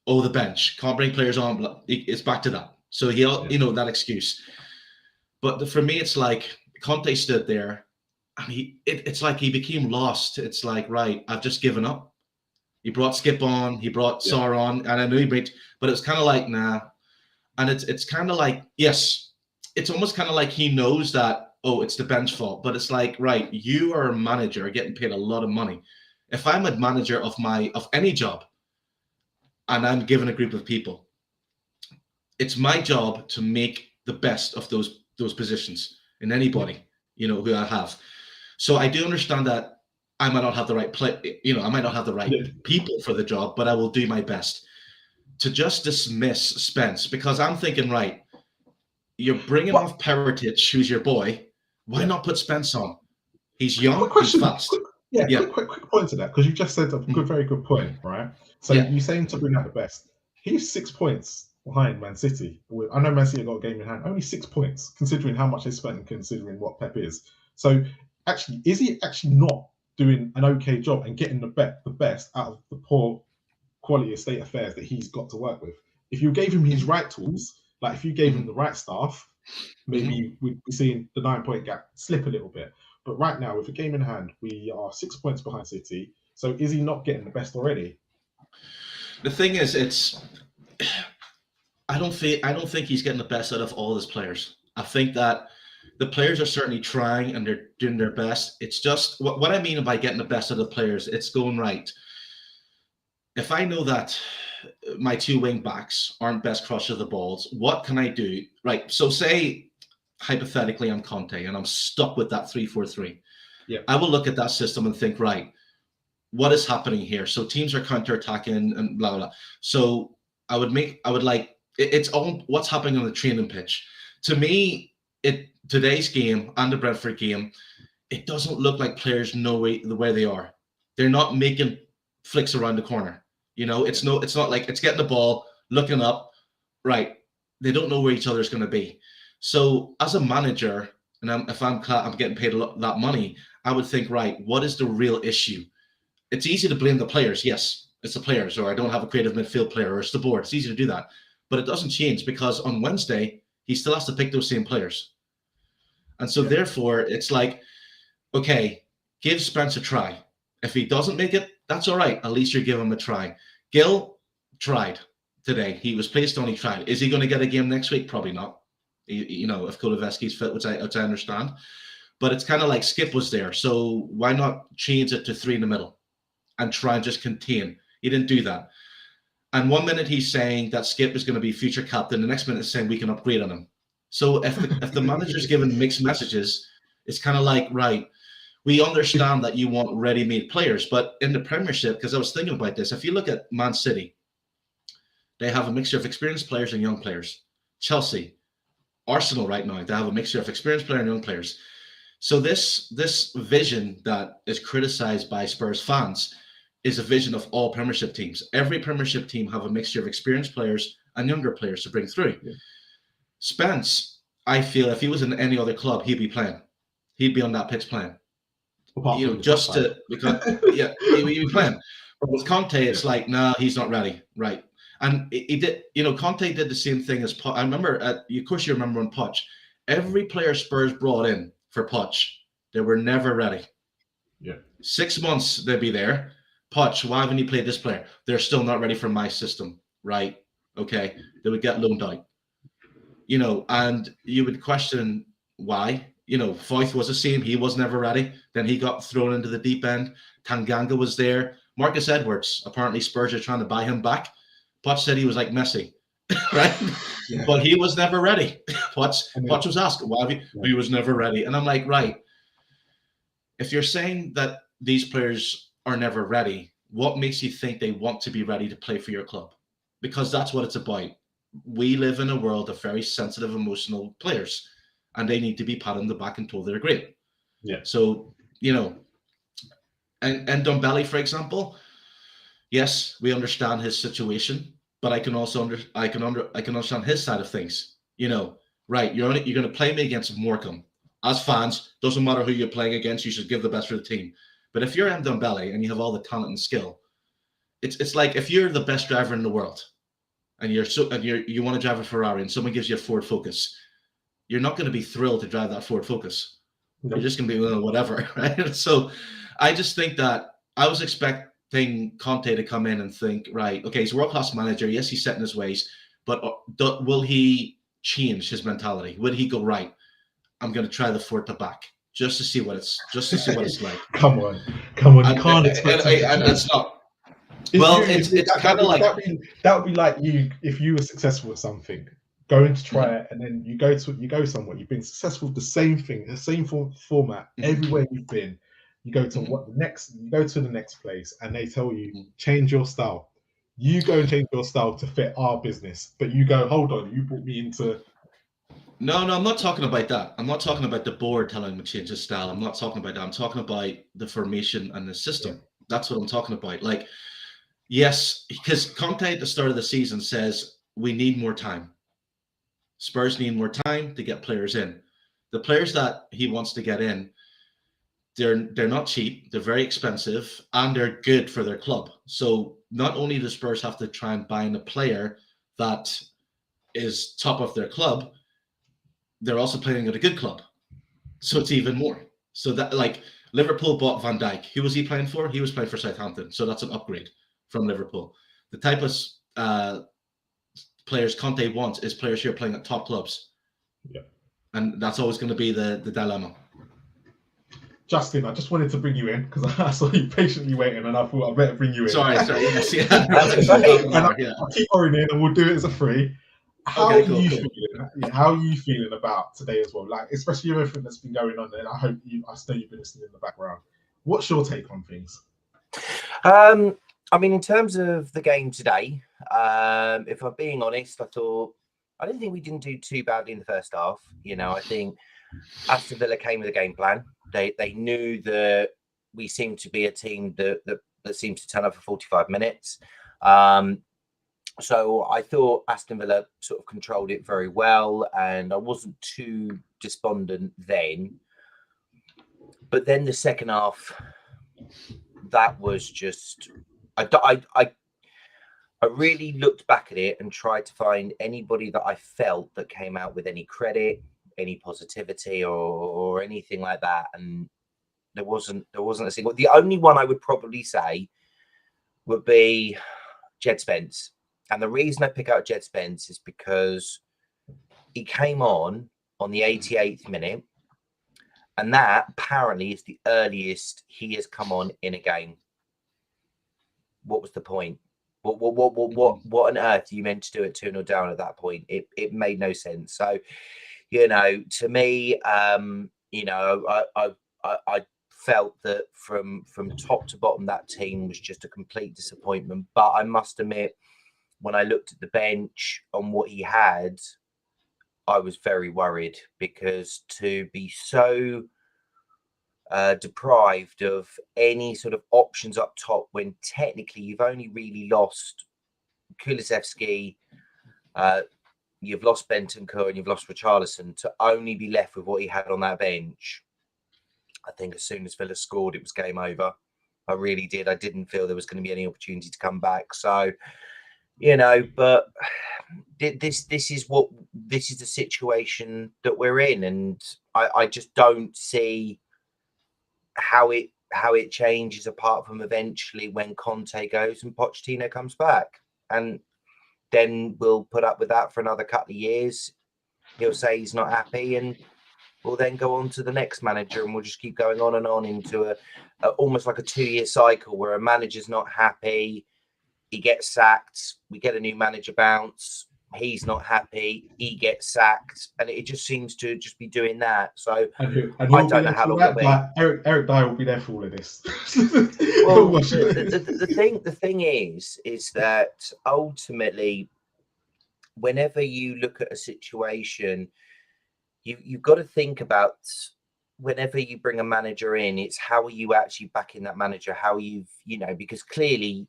the bench can't bring players on. It's back to that. So he'll that excuse. But for me, it's like Conte stood there. And it's like he became lost. It's like, right, I've just given up. He brought Skip on, he brought Sar on, and I knew he brought, but it's kind of like, nah. And it's kind of like, yes, it's almost kind of like he knows that, it's the bench fault. But it's like, right, you are a manager getting paid a lot of money. If I'm a manager of any job, and I'm given a group of people, it's my job to make the best of those positions in anybody, who I have. So I do understand that I might not have the right I might not have the right people for the job, but I will do my best to just dismiss Spence, because I'm thinking, right, you're bringing off Peretic, who's your boy. Why not put Spence on? He's young, he's fast. Quick point to that, because you just said a very good point, right? So you're saying to bring out the best. He's 6 points behind Man City. I know Man City got a game in hand, only 6 points, considering how much they spent and considering what Pep is. So actually, is he actually not doing an okay job and getting the best out of the poor quality of state affairs that he's got to work with? If you gave him his right tools, like if you gave him the right staff, maybe we'd be seeing the 9-point gap slip a little bit. But right now, with a game in hand, we are 6 points behind City. So is he not getting the best already? The thing is, I don't think he's getting the best out of all his players. I think that the players are certainly trying and they're doing their best. It's just what I mean by getting the best out of the players. It's going right. If I know that my 2 wing backs aren't best crushers of the balls, what can I do? Right. So say hypothetically I'm Conte and I'm stuck with that 3-4-3. Yeah. I will look at that system and think, right, what is happening here? So teams are counter-attacking and blah, blah, blah. So it's all what's happening on the training pitch. To me, today's game and the Brentford game, it doesn't look like players know where they are. They're not making flicks around the corner. It's not like it's getting the ball, looking up, right. They don't know where each other is going to be. So as a manager, and if I'm getting paid that money, I would think, right, what is the real issue? It's easy to blame the players. Yes, it's the players, or I don't have a creative midfield player, or it's the board. It's easy to do that. But it doesn't change, because on Wednesday, he still has to pick those same players. And so therefore, it's like, okay, give Spence a try. If he doesn't make it, that's all right. At least you're giving him a try. Gil tried today. He was placed on, he tried. Is he going to get a game next week? Probably not. If Kulusevski's fit, which I understand. But it's kind of like Skip was there. So why not change it to 3 in the middle and try and just contain? He didn't do that. And 1 minute he's saying that Skip is going to be future captain. The next minute he's saying we can upgrade on him. So if the manager's given mixed messages, it's kind of like, right, we understand that you want ready-made players. But in the Premiership, because I was thinking about this, if you look at Man City, they have a mixture of experienced players and young players. Chelsea, Arsenal right now, they have a mixture of experienced players and young players. So this vision that is criticized by Spurs fans is a vision of all Premiership teams. Every Premiership team have a mixture of experienced players and younger players to bring through. Yeah. Spence, I feel if he was in any other club, he'd be playing. He'd be on that pitch playing. Just to because he'd be playing. But with Conte, it's like, nah, he's not ready, right? And he did, Conte did the same thing as Poch. I remember, of course, you remember on Poch, every player Spurs brought in for Poch, they were never ready. Yeah. 6 months they'd be there. Poch, why haven't you played this player? They're still not ready for my system, right? Okay, they would get loaned out. And you would question why. Foyth was the same. He was never ready. Then he got thrown into the deep end. Tanganga was there. Marcus Edwards, apparently Spurs are trying to buy him back. Poch said he was like Messi, right? Yeah. But he was never ready. Poch was asked, why have you? Yeah. He was never ready. And I'm like, right. If you're saying that these players are never ready, what makes you think they want to be ready to play for your club? Because that's what it's about. We live in a world of very sensitive, emotional players, and they need to be patted on the back and told they're great. Yeah. So, and Ndombele, for example, yes, we understand his situation, but I can also understand his side of things. Right? You're going to play me against Morecambe. As fans, doesn't matter who you're playing against, you should give the best for the team. But if you're Ndombele and you have all the talent and skill, it's like if you're the best driver in the world, and you want to drive a Ferrari, and someone gives you a Ford Focus, you're not going to be thrilled to drive that Ford Focus. No. You're just going to be whatever, right? So I just think that I was expecting Conte to come in and think, right, okay, he's a world-class manager. Yes, he's set in his ways, but will he change his mentality? Will he go, right, I'm going to try the Ford to back just to see what it's like? Come on. You can't expect and it's not. Well, it's kind of like that would be like you if you were successful at something, going to try it, and then you go somewhere. You've been successful with the same thing, the same format everywhere you've been. You go to the next place, and they tell you change your style. You go and change your style to fit our business, but you go, hold on, you brought me into. No, I'm not talking about that. I'm not talking about the board telling him to change his style. I'm not talking about that. I'm talking about the formation and the system. Yeah. That's what I'm talking about. Like. Yes, because Conte at the start of the season says we need more time. Spurs need more time to get players in. The players that he wants to get in, they're not cheap, they're very expensive, and they're good for their club. So not only do Spurs have to try and buy in a player that is top of their club, they're also playing at a good club. So it's even more. So that, like, Liverpool bought Van Dijk. Who was he playing for? He was playing for Southampton. So that's an upgrade from Liverpool. The type of players Conte wants is players who are playing at top clubs. Yeah. And that's always going to be the dilemma. Justin, I just wanted to bring you in because I saw you patiently waiting and I thought I better bring you in. Sorry. Yes, yeah. I'll keep on in and we'll do it as a free. How are you feeling about today as well? Like, especially everything that's been going on there. I know you've been listening in the background. What's your take on things? I mean, in terms of the game today, if I'm being honest, I thought I don't think we didn't do too badly in the first half. You know, I think Aston Villa came with a game plan. They knew that we seemed to be a team that seems to turn up for 45 minutes. So I thought Aston Villa sort of controlled it very well, and I wasn't too despondent then. But then the second half, that was just I really looked back at it and tried to find anybody that I felt that came out with any credit, any positivity, or anything like that, and there wasn't a single. The only one I would probably say would be Jed Spence. And the reason I pick out Jed Spence is because he came on the 88th minute, and that apparently is the earliest he has come on in a game. What was the point? What on earth are you meant to do at 2-0 down at that point? It made no sense. So, you know, to me, you know, I felt that from top to bottom, that team was just a complete disappointment. But I must admit, when I looked at the bench on what he had, I was very worried, because to be so deprived of any sort of options up top when technically you've only really lost Kulusevski, you've lost Bentancur, and you've lost Richarlison, to only be left with what he had on that bench. I think as soon as Villa scored, it was game over. I really did. I didn't feel there was going to be any opportunity to come back. So, you know, but this is the situation that we're in, and I just don't see how it changes, apart from eventually when Conte goes and Pochettino comes back, and then we'll put up with that for another couple of years. He'll say he's not happy, and we'll then go on to the next manager, and we'll just keep going on and on into a almost like a 2-year cycle where a manager's not happy, he gets sacked, we get a new manager bounce, he's not happy, he gets sacked, and it just seems to just be doing that. So and I don't know how long it'll be. Like Eric Dyer will be there for all of this. Well, the thing is that ultimately, whenever you look at a situation, you've got to think about, whenever you bring a manager in, it's how are you actually backing that manager, how you know, because clearly,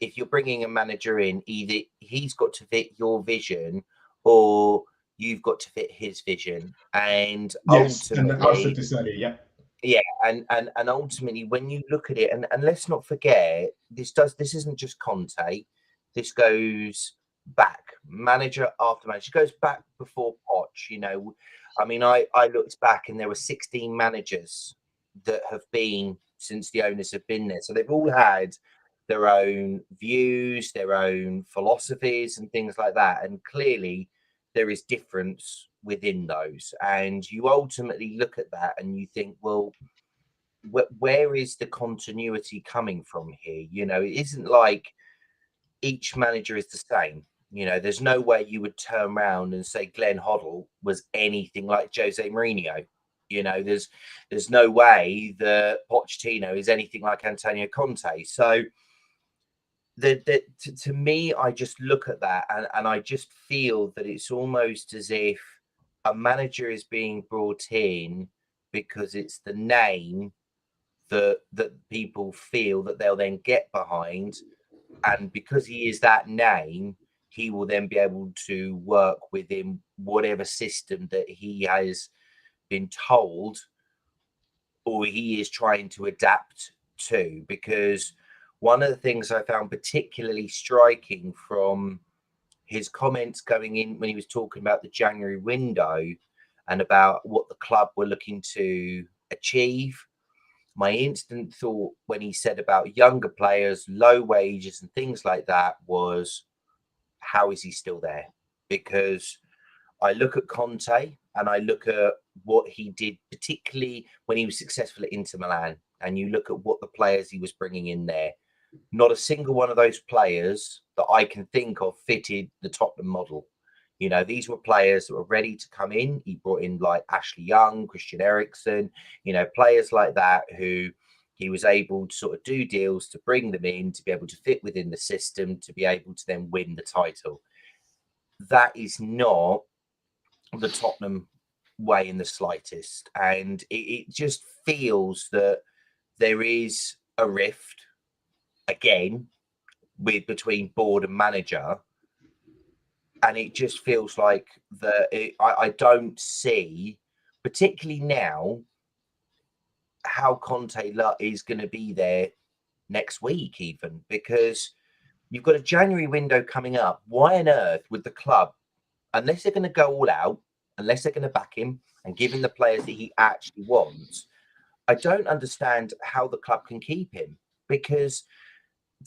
if you're bringing a manager in, either he's got to fit your vision or you've got to fit his vision. And yes, ultimately, and I said this earlier, and ultimately, when you look at it, and let's not forget, this isn't just Conte, this goes back, manager after manager, it goes back before Poch. You know, I mean, I looked back, and there were 16 managers that have been since the owners have been there, so they've all had their own views, their own philosophies, and things like that. And clearly, there is difference within those. And you ultimately look at that and you think, well, where is the continuity coming from here? You know, it isn't like each manager is the same. You know, there's no way you would turn around and say Glenn Hoddle was anything like Jose Mourinho. You know, there's no way that Pochettino is anything like Antonio Conte. So to me, I just look at that and I just feel that it's almost as if a manager is being brought in because it's the name that people feel that they'll then get behind, and because he is that name, he will then be able to work within whatever system that he has been told or he is trying to adapt to. Because one of the things I found particularly striking from his comments going in when he was talking about the January window and about what the club were looking to achieve, my instant thought when he said about younger players, low wages and things like that was, how is he still there? Because I look at Conte and I look at what he did, particularly when he was successful at Inter Milan, and you look at what the players he was bringing in there. Not a single one of those players that I can think of fitted the Tottenham model. You know, these were players that were ready to come in. He brought in like Ashley Young, Christian Eriksen, you know, players like that who he was able to sort of do deals to bring them in, to be able to fit within the system, to be able to then win the title. that is not the Tottenham way in the slightest. And it just feels that there is a rift again between board and manager. And it just feels like I don't see, particularly now, how Conte is going to be there next week, even, because you've got a January window coming up. Why on earth would the club, unless they're going to go all out, unless they're going to back him and give him the players that he actually wants, I don't understand how the club can keep him, because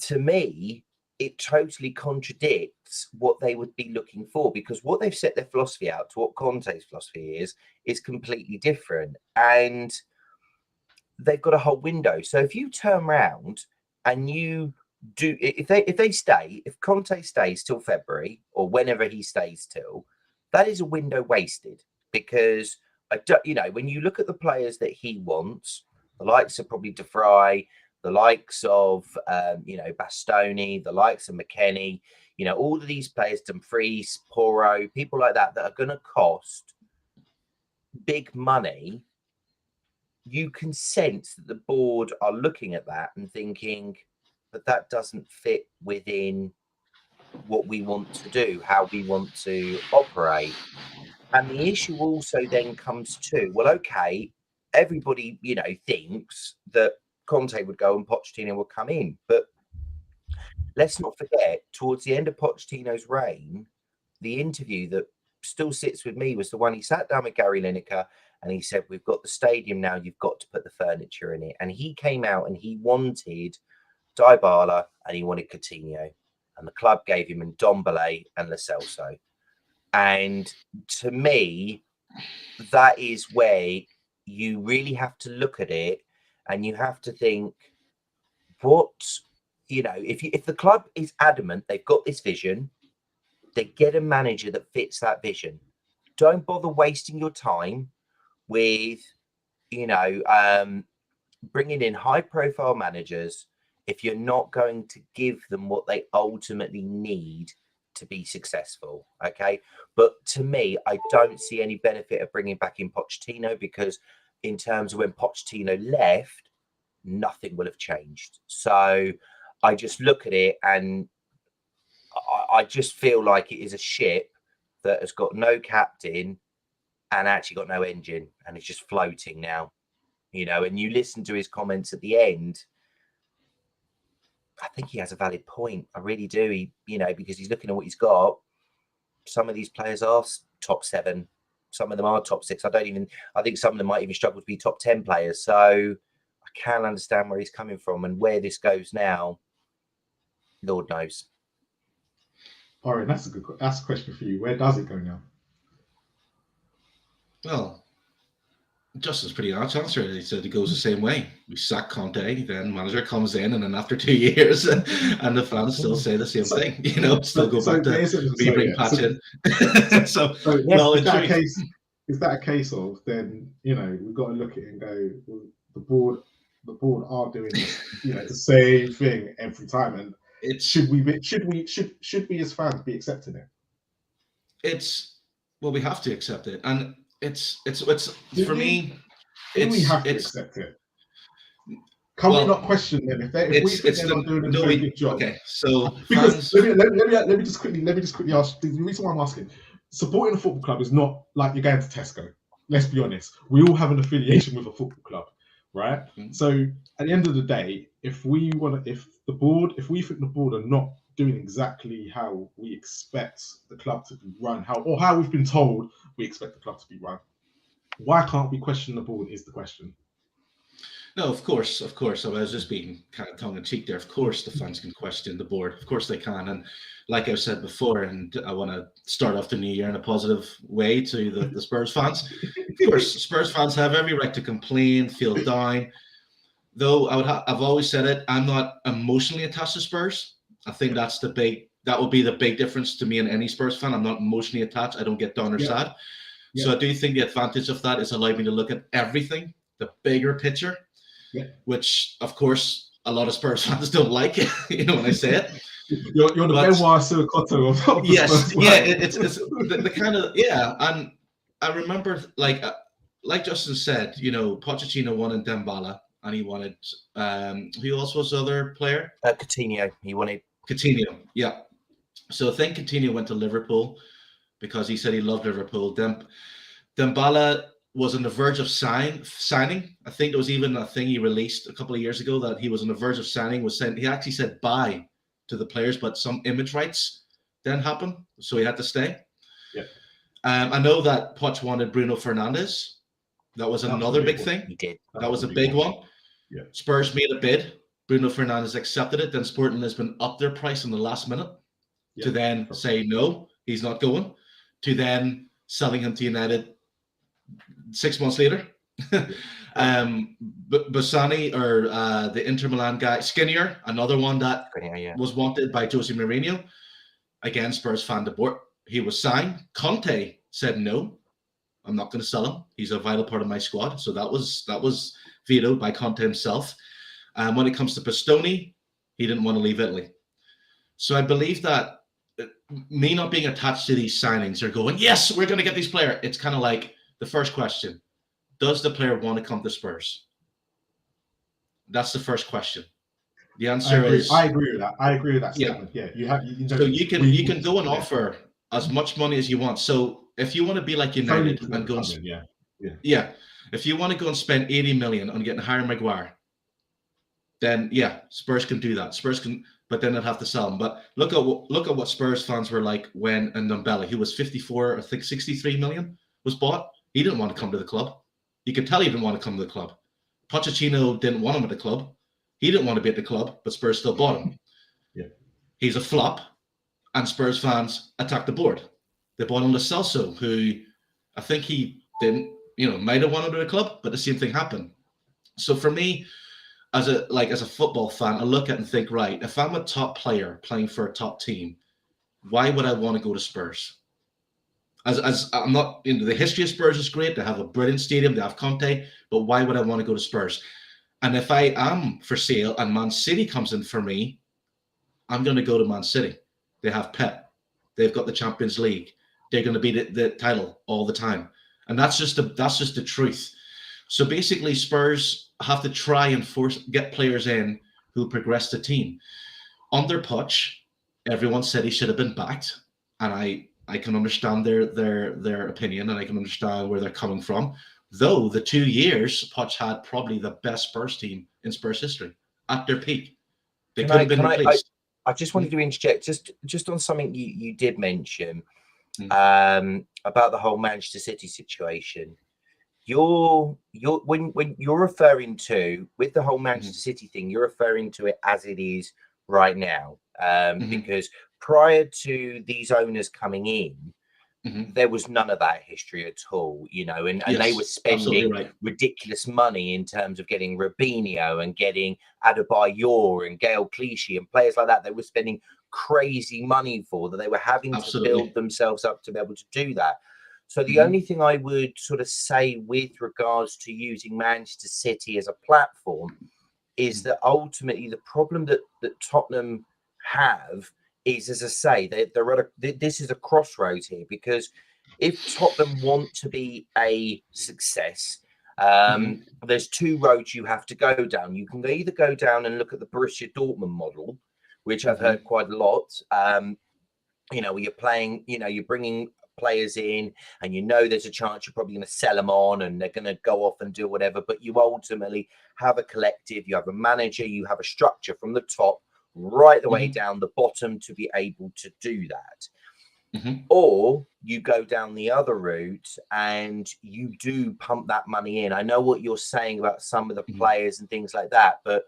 to me, it totally contradicts what they would be looking for, because what they've set their philosophy out to what Conte's philosophy is completely different. And they've got a whole window. So if you turn around and you do, if Conte stays till February or whenever he stays till, that is a window wasted, because when you look at the players that he wants, the likes of probably De Vrij, the likes of Bastoni, the likes of McKennie, all of these players, Dumfries, Porro, people like that are going to cost big money. You can sense that the board are looking at that and thinking that doesn't fit within what we want to do, how we want to operate. And the issue also then comes to, well, okay, everybody, thinks that Conte would go and Pochettino would come in. But let's not forget, towards the end of Pochettino's reign, the interview that still sits with me was the one he sat down with Gary Lineker and he said, we've got the stadium now, you've got to put the furniture in it. And he came out and he wanted Dybala and he wanted Coutinho. And the club gave him Ndombele and Lo Celso. And to me, that is where you really have to look at it and you have to think, if the club is adamant they've got this vision, they get a manager that fits that vision. Don't bother wasting your time with, bringing in high-profile managers if you're not going to give them what they ultimately need to be successful, okay? But to me, I don't see any benefit of bringing back in Pochettino, because in terms of when Pochettino left, nothing will have changed. So I just look at it and I just feel like it is a ship that has got no captain and actually got no engine and it's just floating now, and you listen to his comments at the end. I think he has a valid point. I really do. Because he's looking at what he's got. Some of these players are top 7. Some of them are top 6. I think some of them might even struggle to be top 10 players. So I can understand where he's coming from, and where this goes now, Lord knows. All right, that's a question for you. Where does it go now? Well, Justin's pretty honest answer. He said it goes the same way. We sack Conte, then manager comes in, and then after 2 years, and the fans still say the same thing. Still go back to bring Patch in. Is that a case of then? We've got to look at it and go, well, the board are doing the same thing every time, and should we as fans be accepting it? We have to accept it, and it's for me. We have to accept it. Can we not question them if we think they're not doing a very good job? Okay, so because let me just quickly ask. The reason why I'm asking, supporting a football club is not like you're going to Tesco. Let's be honest. We all have an affiliation with a football club, right? Mm-hmm. So at the end of the day, if we think the board are not doing exactly how we expect the club to be run, how we've been told we expect the club to be run, why can't we question the board is the question. No, of course. I was just being kind of tongue-in-cheek there. Of course the fans can question the board. Of course they can. And like I've said before, and I want to start off the new year in a positive way to the Spurs fans. Of course, Spurs fans have every right to complain, feel down. Though I've always said it, I'm not emotionally attached to Spurs. I think that would be the big difference to me and any Spurs fan. I'm not emotionally attached. I don't get down or sad. Yeah. So I do think the advantage of that is allowing me to look at everything, the bigger picture, which of course a lot of Spurs fans don't like, when I say it. You're the Benoit Sirkoto of the yes, Spurs. yeah, it's the kind of, yeah. And I remember, like Justin said, you know, Pochettino wanted Dembala, and he wanted who else was the other player? Coutinho. He wanted Coutinho. Yeah. So I think Coutinho went to Liverpool because he said he loved Liverpool. Dembala was on the verge of signing. I think there was even a thing he released a couple of years ago that he was on the verge of signing. He actually said bye to the players, but some image rights didn't happen, so he had to stay. Yeah. I know that Poch wanted Bruno Fernandes. That was another big thing. He did. That was a big one. Yeah. Spurs made a bid. Bruno Fernandes accepted it. Then Sporting Lisbon upped their price in the last minute to then say no, he's not going. To then selling him to United 6 months later. Bassani, or the Inter Milan guy, Skinner, another one that was wanted by Jose Mourinho. Again, Spurs fan de board. He was signed. Conte said no, I'm not going to sell him. He's a vital part of my squad. So that was vetoed by Conte himself. When it comes to Pistone, he didn't want to leave Italy. So I believe that me not being attached to these signings or going, yes, we're going to get these players. It's kind of like the first question. Does the player want to come to Spurs? That's the first question. The answer is I agree with that. I agree with that statement. Yeah, so you can go and offer as much money as you want. So if you want to be like United and go and if you want to go and spend 80 million on getting Harry Maguire, then Spurs can do that. Spurs can, but then they'd have to sell him. But look at what Spurs fans were like when Ndombele, he was 54, I think 63 million was bought. He didn't want to come to the club. You could tell he didn't want to come to the club. Pochettino didn't want him at the club. He didn't want to be at the club, but Spurs still bought him. Yeah, he's a flop, and Spurs fans attacked the board. They bought him Lo Celso, who I think he didn't, might have wanted to the club, but the same thing happened. So for me, as a football fan, I look at it and think, right, if I'm a top player playing for a top team, why would I want to go to Spurs? As I'm not, the history of Spurs is great. They have a brilliant stadium. They have Conte, but why would I want to go to Spurs? And if I am for sale and Man City comes in for me, I'm going to go to Man City. They have Pep. They've got the Champions League. They're going to be the title all the time. And that's just the truth. So basically, Spurs have to try and get players in who progress the team. Under Poch, everyone said he should have been backed, and I can understand their opinion, and I can understand where they're coming from. Though the 2 years Poch had probably the best Spurs team in Spurs history at their peak. They could have been replaced. I just wanted to interject just on something you did mention about the whole Manchester City situation. When you're referring to, with the whole Manchester City thing, you're referring to it as it is right now, because prior to these owners coming in, there was none of that history at all, and they were spending ridiculous money in terms of getting Robinho and getting Adebayor and Gael Clichy and players like that. They were spending crazy money for that. They were having to build themselves up to be able to do that. So the only thing I would sort of say with regards to using Manchester City as a platform is that ultimately the problem that Tottenham have is, as I say, this is a crossroads here, because if Tottenham want to be a success, there's two roads you have to go down. You can either go down and look at the Borussia Dortmund model, which I've heard quite a lot. Where you're playing, you're bringing players in, and there's a chance you're probably going to sell them on, and they're going to go off and do whatever. But you ultimately have a collective, you have a manager, you have a structure from the top right the way down the bottom to be able to do that. Or you go down the other route and you do pump that money in. I know what you're saying about some of the players and things like that, but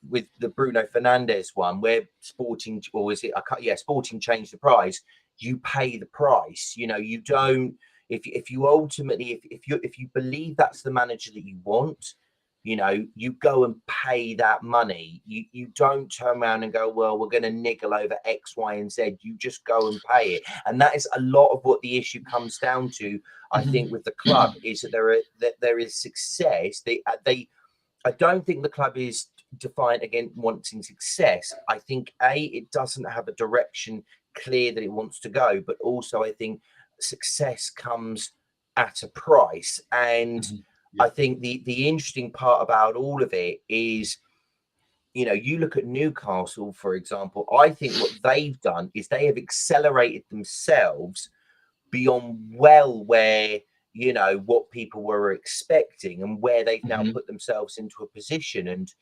with the Bruno Fernandes one, where Sporting, or is it? Sporting changed the price. You pay the price. You don't. If you ultimately, if you believe that's the manager that you want, you go and pay that money. You don't turn around and go, well, we're going to niggle over X, Y, and Z. You just go and pay it. And that is a lot of what the issue comes down to, I think, with the club, is that there is success. I don't think the club is defiant against wanting success. I think it doesn't have a direction clear that it wants to go, but also I think success comes at a price. And I think the interesting part about all of it is, you know, you look at Newcastle, for example. I think what they've done is they have accelerated themselves beyond where, you know, what people were expecting, and where they've now put themselves into a position. And,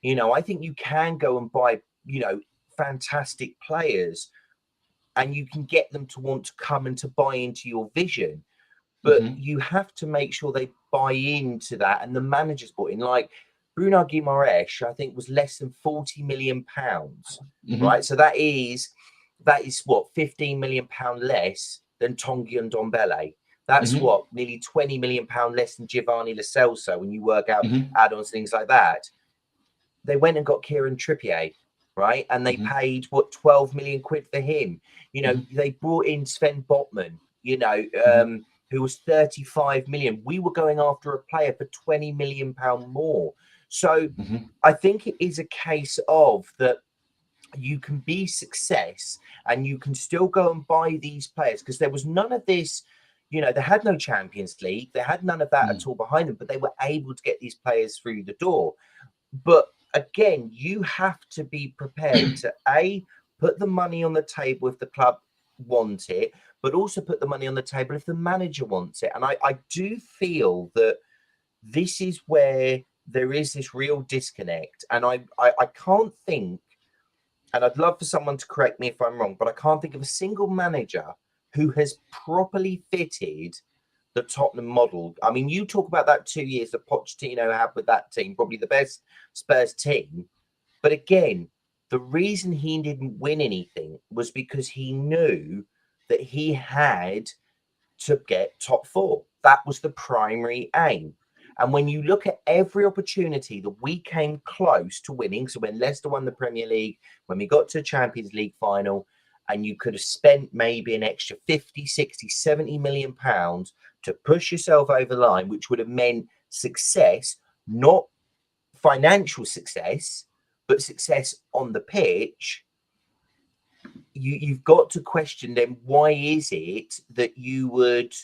you know, I think you can go and buy, you know, fantastic players, and you can get them to want to come and to buy into your vision. But you have to make sure they buy into that, and the manager's bought in. Like Bruno Guimaraes, I think, was less than £40 million, right? So that is what, £15 million less than Tanguy Ndombele. That's what, nearly £20 million less than Giovanni Lo Celso when you work out add-ons, things like that. They went and got Kieran Trippier, right? And they paid, what, 12 million quid for him. You know, they brought in Sven Botman, you know, who was 35 million. We were going after a player for 20 million pound more. So I think it is a case of that you can be success and you can still go and buy these players, because there was none of this, you know, they had no Champions League, they had none of that at all behind them, but they were able to get these players through the door. But again, you have to be prepared to put the money on the table if the club want it, but also put the money on the table if the manager wants it. And I do feel that this is where there is this real disconnect. And I can't think, and I'd love for someone to correct me if I'm wrong, but I can't think of a single manager who has properly fitted the Tottenham model. I mean, you talk about that 2 years that Pochettino had with that team, probably the best Spurs team. But again, the reason he didn't win anything was because he knew that he had to get top four. That was the primary aim. And when you look at every opportunity that we came close to winning, so when Leicester won the Premier League, when we got to the Champions League final, and you could have spent maybe an extra 50, 60, 70 million pounds to push yourself over the line, which would have meant success, not financial success, but success on the pitch. You've got to question then, why is it that you would,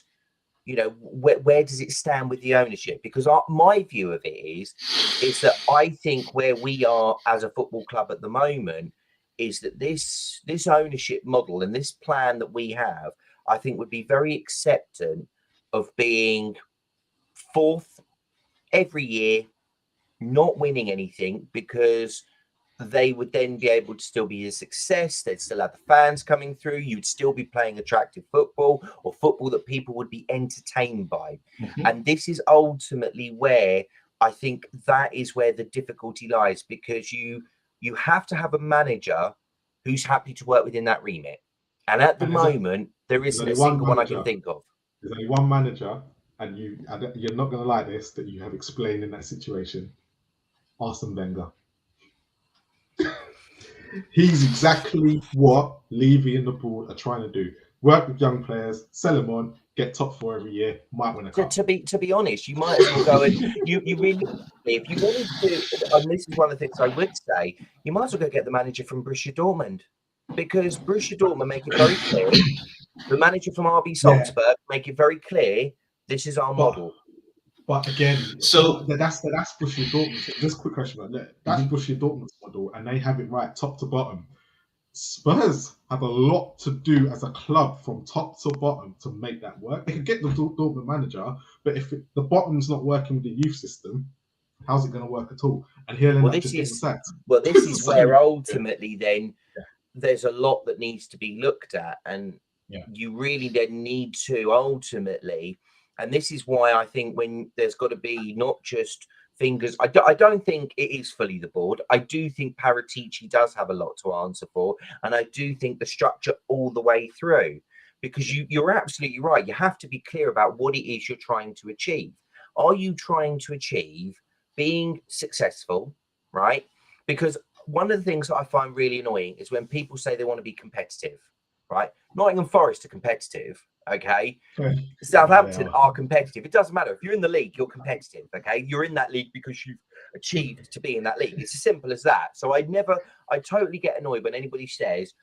you know, where does it stand with the ownership? Because my view of it is that I think where we are as a football club at the moment is that this ownership model and this plan that we have, I think, would be very acceptant of being fourth every year, not winning anything, because they would then be able to still be a success. They'd still have the fans coming through. You'd still be playing attractive football, or football that people would be entertained by. And this is ultimately where I think that is where the difficulty lies, because you have to have a manager who's happy to work within that remit. And at the moment, there isn't a single one I can think of. There's only one manager, and you're not going to like this, that you have explained in that situation. Arsene Wenger. He's exactly what Levy and the board are trying to do. Work with young players, sell them on, get top four every year, might win a cup. To be honest, you might as well go and you really, if you wanted to, and this is one of the things I would say, you might as well go get the manager from Borussia Dortmund, because Borussia Dortmund make it very clear. The manager from RB Salzburg make it very clear, this is our model. But again, so that's Borussia Dortmund. Just a quick question, that's Borussia Dortmund's model, and they have it right top to bottom. Spurs have a lot to do as a club from top to bottom to make that work. They could get the Dortmund manager, but if the bottom's not working with the youth system, how's it going to work at all? And he'll end up just getting sacked. Well, this is where ultimately then there's a lot that needs to be looked at, and you really then need to ultimately. And this is why I think when there's got to be not just fingers. I don't think it is fully the board. I do think Paratici does have a lot to answer for. And I do think the structure all the way through, because you're absolutely right. You have to be clear about what it is you're trying to achieve. Are you trying to achieve being successful, right? Because one of the things that I find really annoying is when people say they want to be competitive, right? Nottingham Forest are competitive. Okay, Southampton are competitive. It doesn't matter if you're in the league, you're competitive. Okay, you're in that league because you've achieved to be in that league. It's as simple as that. So I totally get annoyed when anybody says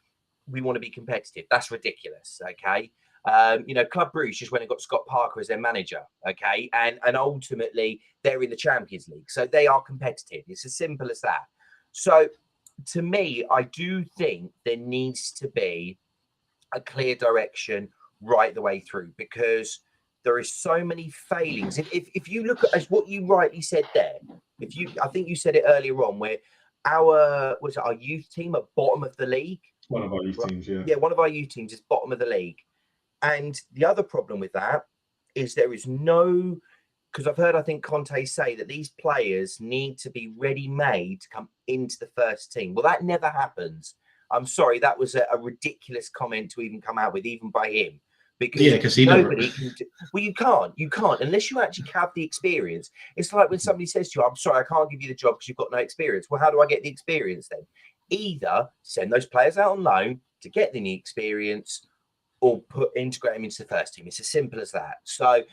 we want to be competitive. That's ridiculous. Okay. Club Brugge just went and got Scott Parker as their manager. Okay. And ultimately they're in the Champions League. So they are competitive. It's as simple as that. So to me, I do think there needs to be a clear direction right the way through, because there is so many failings. If you look at, as what you rightly said there, I think you said it earlier on, where our youth team at bottom of the league. One of our youth teams, yeah. Yeah, one of our youth teams is bottom of the league. And the other problem with that is there is no, because I've heard, I think Conte say that these players need to be ready-made to come into the first team. Well, that never happens. I'm sorry, that was a ridiculous comment to even come out with, even by him. Because nobody can do, well, you can't unless you actually have the experience. It's like when somebody says to you, I'm sorry, I can't give you the job because you've got no experience. Well, how do I get the experience then? Either send those players out on loan to get the experience, or integrate them into the first team. It's as simple as that. So,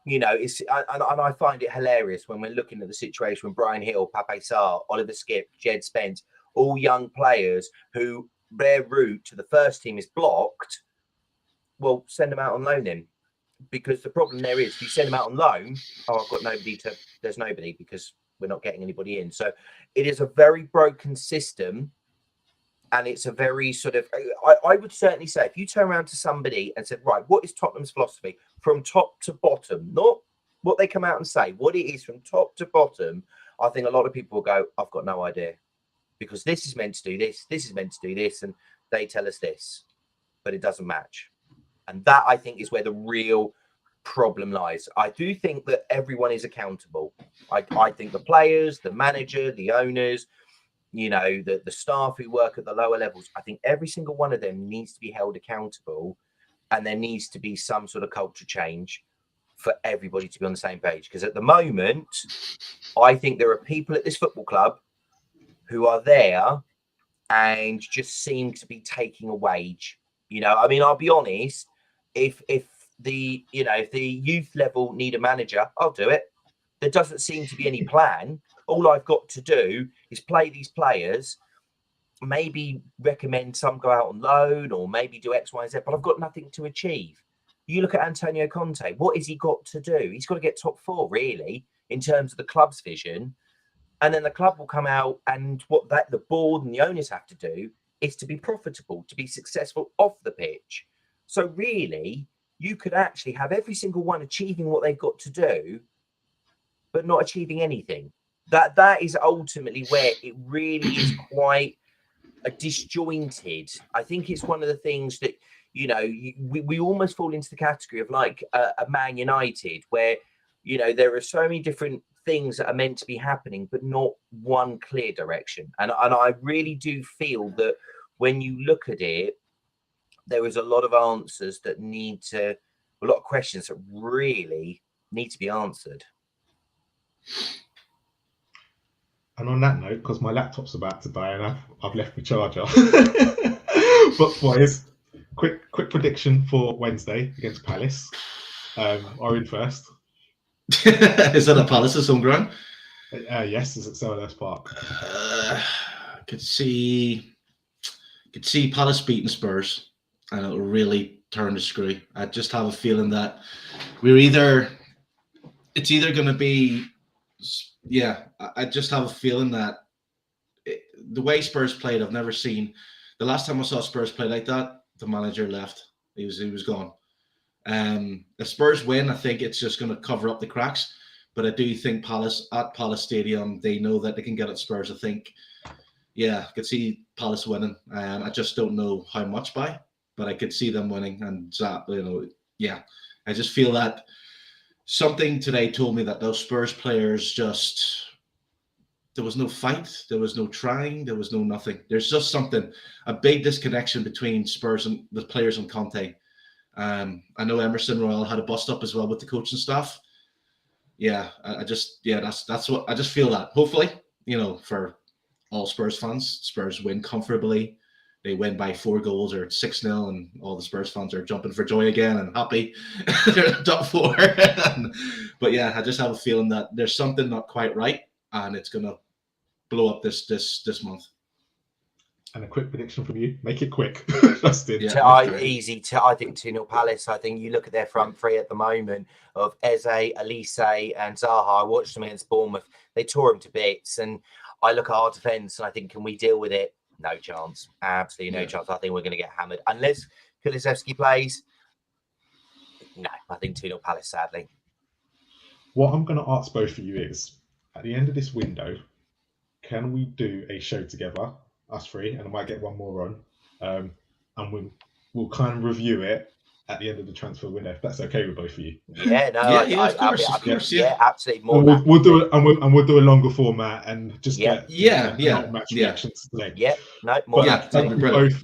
it's and I find it hilarious when we're looking at the situation when Brian Hill, Pape Sarr, Oliver Skipp, Jed Spence, all young players who their route to the first team is blocked. Well, send them out on loan then, because the problem there is if you send them out on loan, there's nobody because we're not getting anybody in. So it is a very broken system, and it's a very sort of, I would certainly say if you turn around to somebody and said, right, what is Tottenham's philosophy from top to bottom, not what they come out and say, what it is from top to bottom, I think a lot of people will go, I've got no idea, because this is meant to do this is meant to do this, and they tell us this, but it doesn't match. And that, I think, is where the real problem lies. I do think that everyone is accountable. I think the players, the manager, the owners, the staff who work at the lower levels, I think every single one of them needs to be held accountable, and there needs to be some sort of culture change for everybody to be on the same page. Because at the moment, I think there are people at this football club who are there and just seem to be taking a wage. I'll be honest. If the youth level need a manager, I'll do it. There doesn't seem to be any plan. All I've got to do is play these players, maybe recommend some go out on loan, or maybe do X, Y, and Z, but I've got nothing to achieve. You look at Antonio Conte, what has he got to do? He's got to get top four, really, in terms of the club's vision. And then the club will come out, and what the board and the owners have to do is to be profitable, to be successful off the pitch. So really, you could actually have every single one achieving what they've got to do, but not achieving anything. That is ultimately where it really is quite a disjointed. I think it's one of the things that, we almost fall into the category of like a Man United, where, there are so many different things that are meant to be happening, but not one clear direction. And I really do feel that when you look at it, there is a lot of answers that a lot of questions that really need to be answered. And on that note, because my laptop's about to die and I've left my charger. But boys, quick prediction for Wednesday against Palace. Are in first. Is that a Palace's home ground? Yes, it's at Selhurst Park. Could see Palace beating Spurs, and it'll really turn the screw. I just have a feeling that it's either going to be, I just have a feeling that the way Spurs played, I've never seen. The last time I saw Spurs play like that, the manager left. He was gone. If Spurs win, I think it's just going to cover up the cracks. But I do think Palace Stadium, they know that they can get at Spurs. I think, I could see Palace winning. I just don't know how much by, but I could see them winning. And I just feel that something today told me that those Spurs players there was no fight, there was no trying, there was no nothing. There's just a big disconnection between Spurs and the players and Conte. I know Emerson Royal had a bust up as well with the coaching staff. That's what I just feel that. Hopefully, for all Spurs fans, Spurs win comfortably. They win by 4 goals or 6-0, and all the Spurs fans are jumping for joy again and happy. They're top 4. But I just have a feeling that there's something not quite right. and it's going to blow up this month. And a quick prediction from you. Make it quick, Justin. Easy. I think 2-0 Palace. I think you look at their front three at the moment of Eze, Elise, and Zaha. I watched them against Bournemouth. They tore them to bits. And I look at our defence and I think, can we deal with it? No chance. Absolutely no chance. I think we're going to get hammered. Unless Kulusevski plays. No, I think 2-0 Palace, sadly. What I'm going to ask both of you is, at the end of this window, can we do a show together, us three, and I might get one more on, and we'll kind of review it at the end of the transfer window, if that's okay with both of you. Yeah, no, of course, yeah, absolutely. More. And we'll do it, and we'll do a longer format and just get match reactions today. Yeah, no more. Thank you both.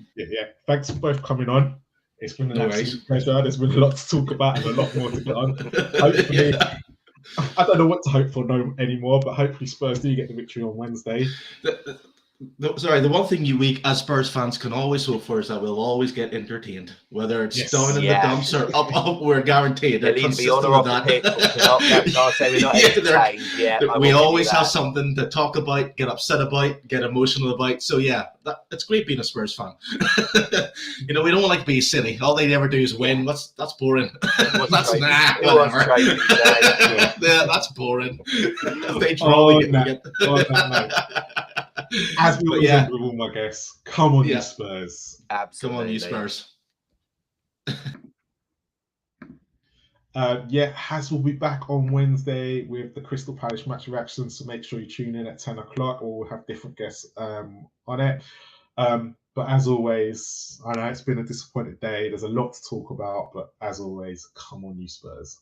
Thanks for both coming on. It's been an absolute pleasure. There's been a lot to talk about and a lot more to get on. Hopefully, I don't know what to hope for anymore, but hopefully Spurs do get the victory on Wednesday. The one thing you as Spurs fans can always hope for is that we'll always get entertained, whether it's down in the dumps or up. We're guaranteed. They're consistent with that. We always have something to talk about, get upset about, get emotional about. So it's great being a Spurs fan. We don't like to be silly. All they ever do is win. That's boring. That's whatever. That's boring. They draw. As we always end with all my guests, come on, you Spurs. Absolutely. Come on, you Spurs. Haz will be back on Wednesday with the Crystal Palace match reactions, so make sure you tune in at 10 o'clock, or we'll have different guests on it. But as always, I know it's been a disappointing day. There's a lot to talk about, but as always, come on, you Spurs.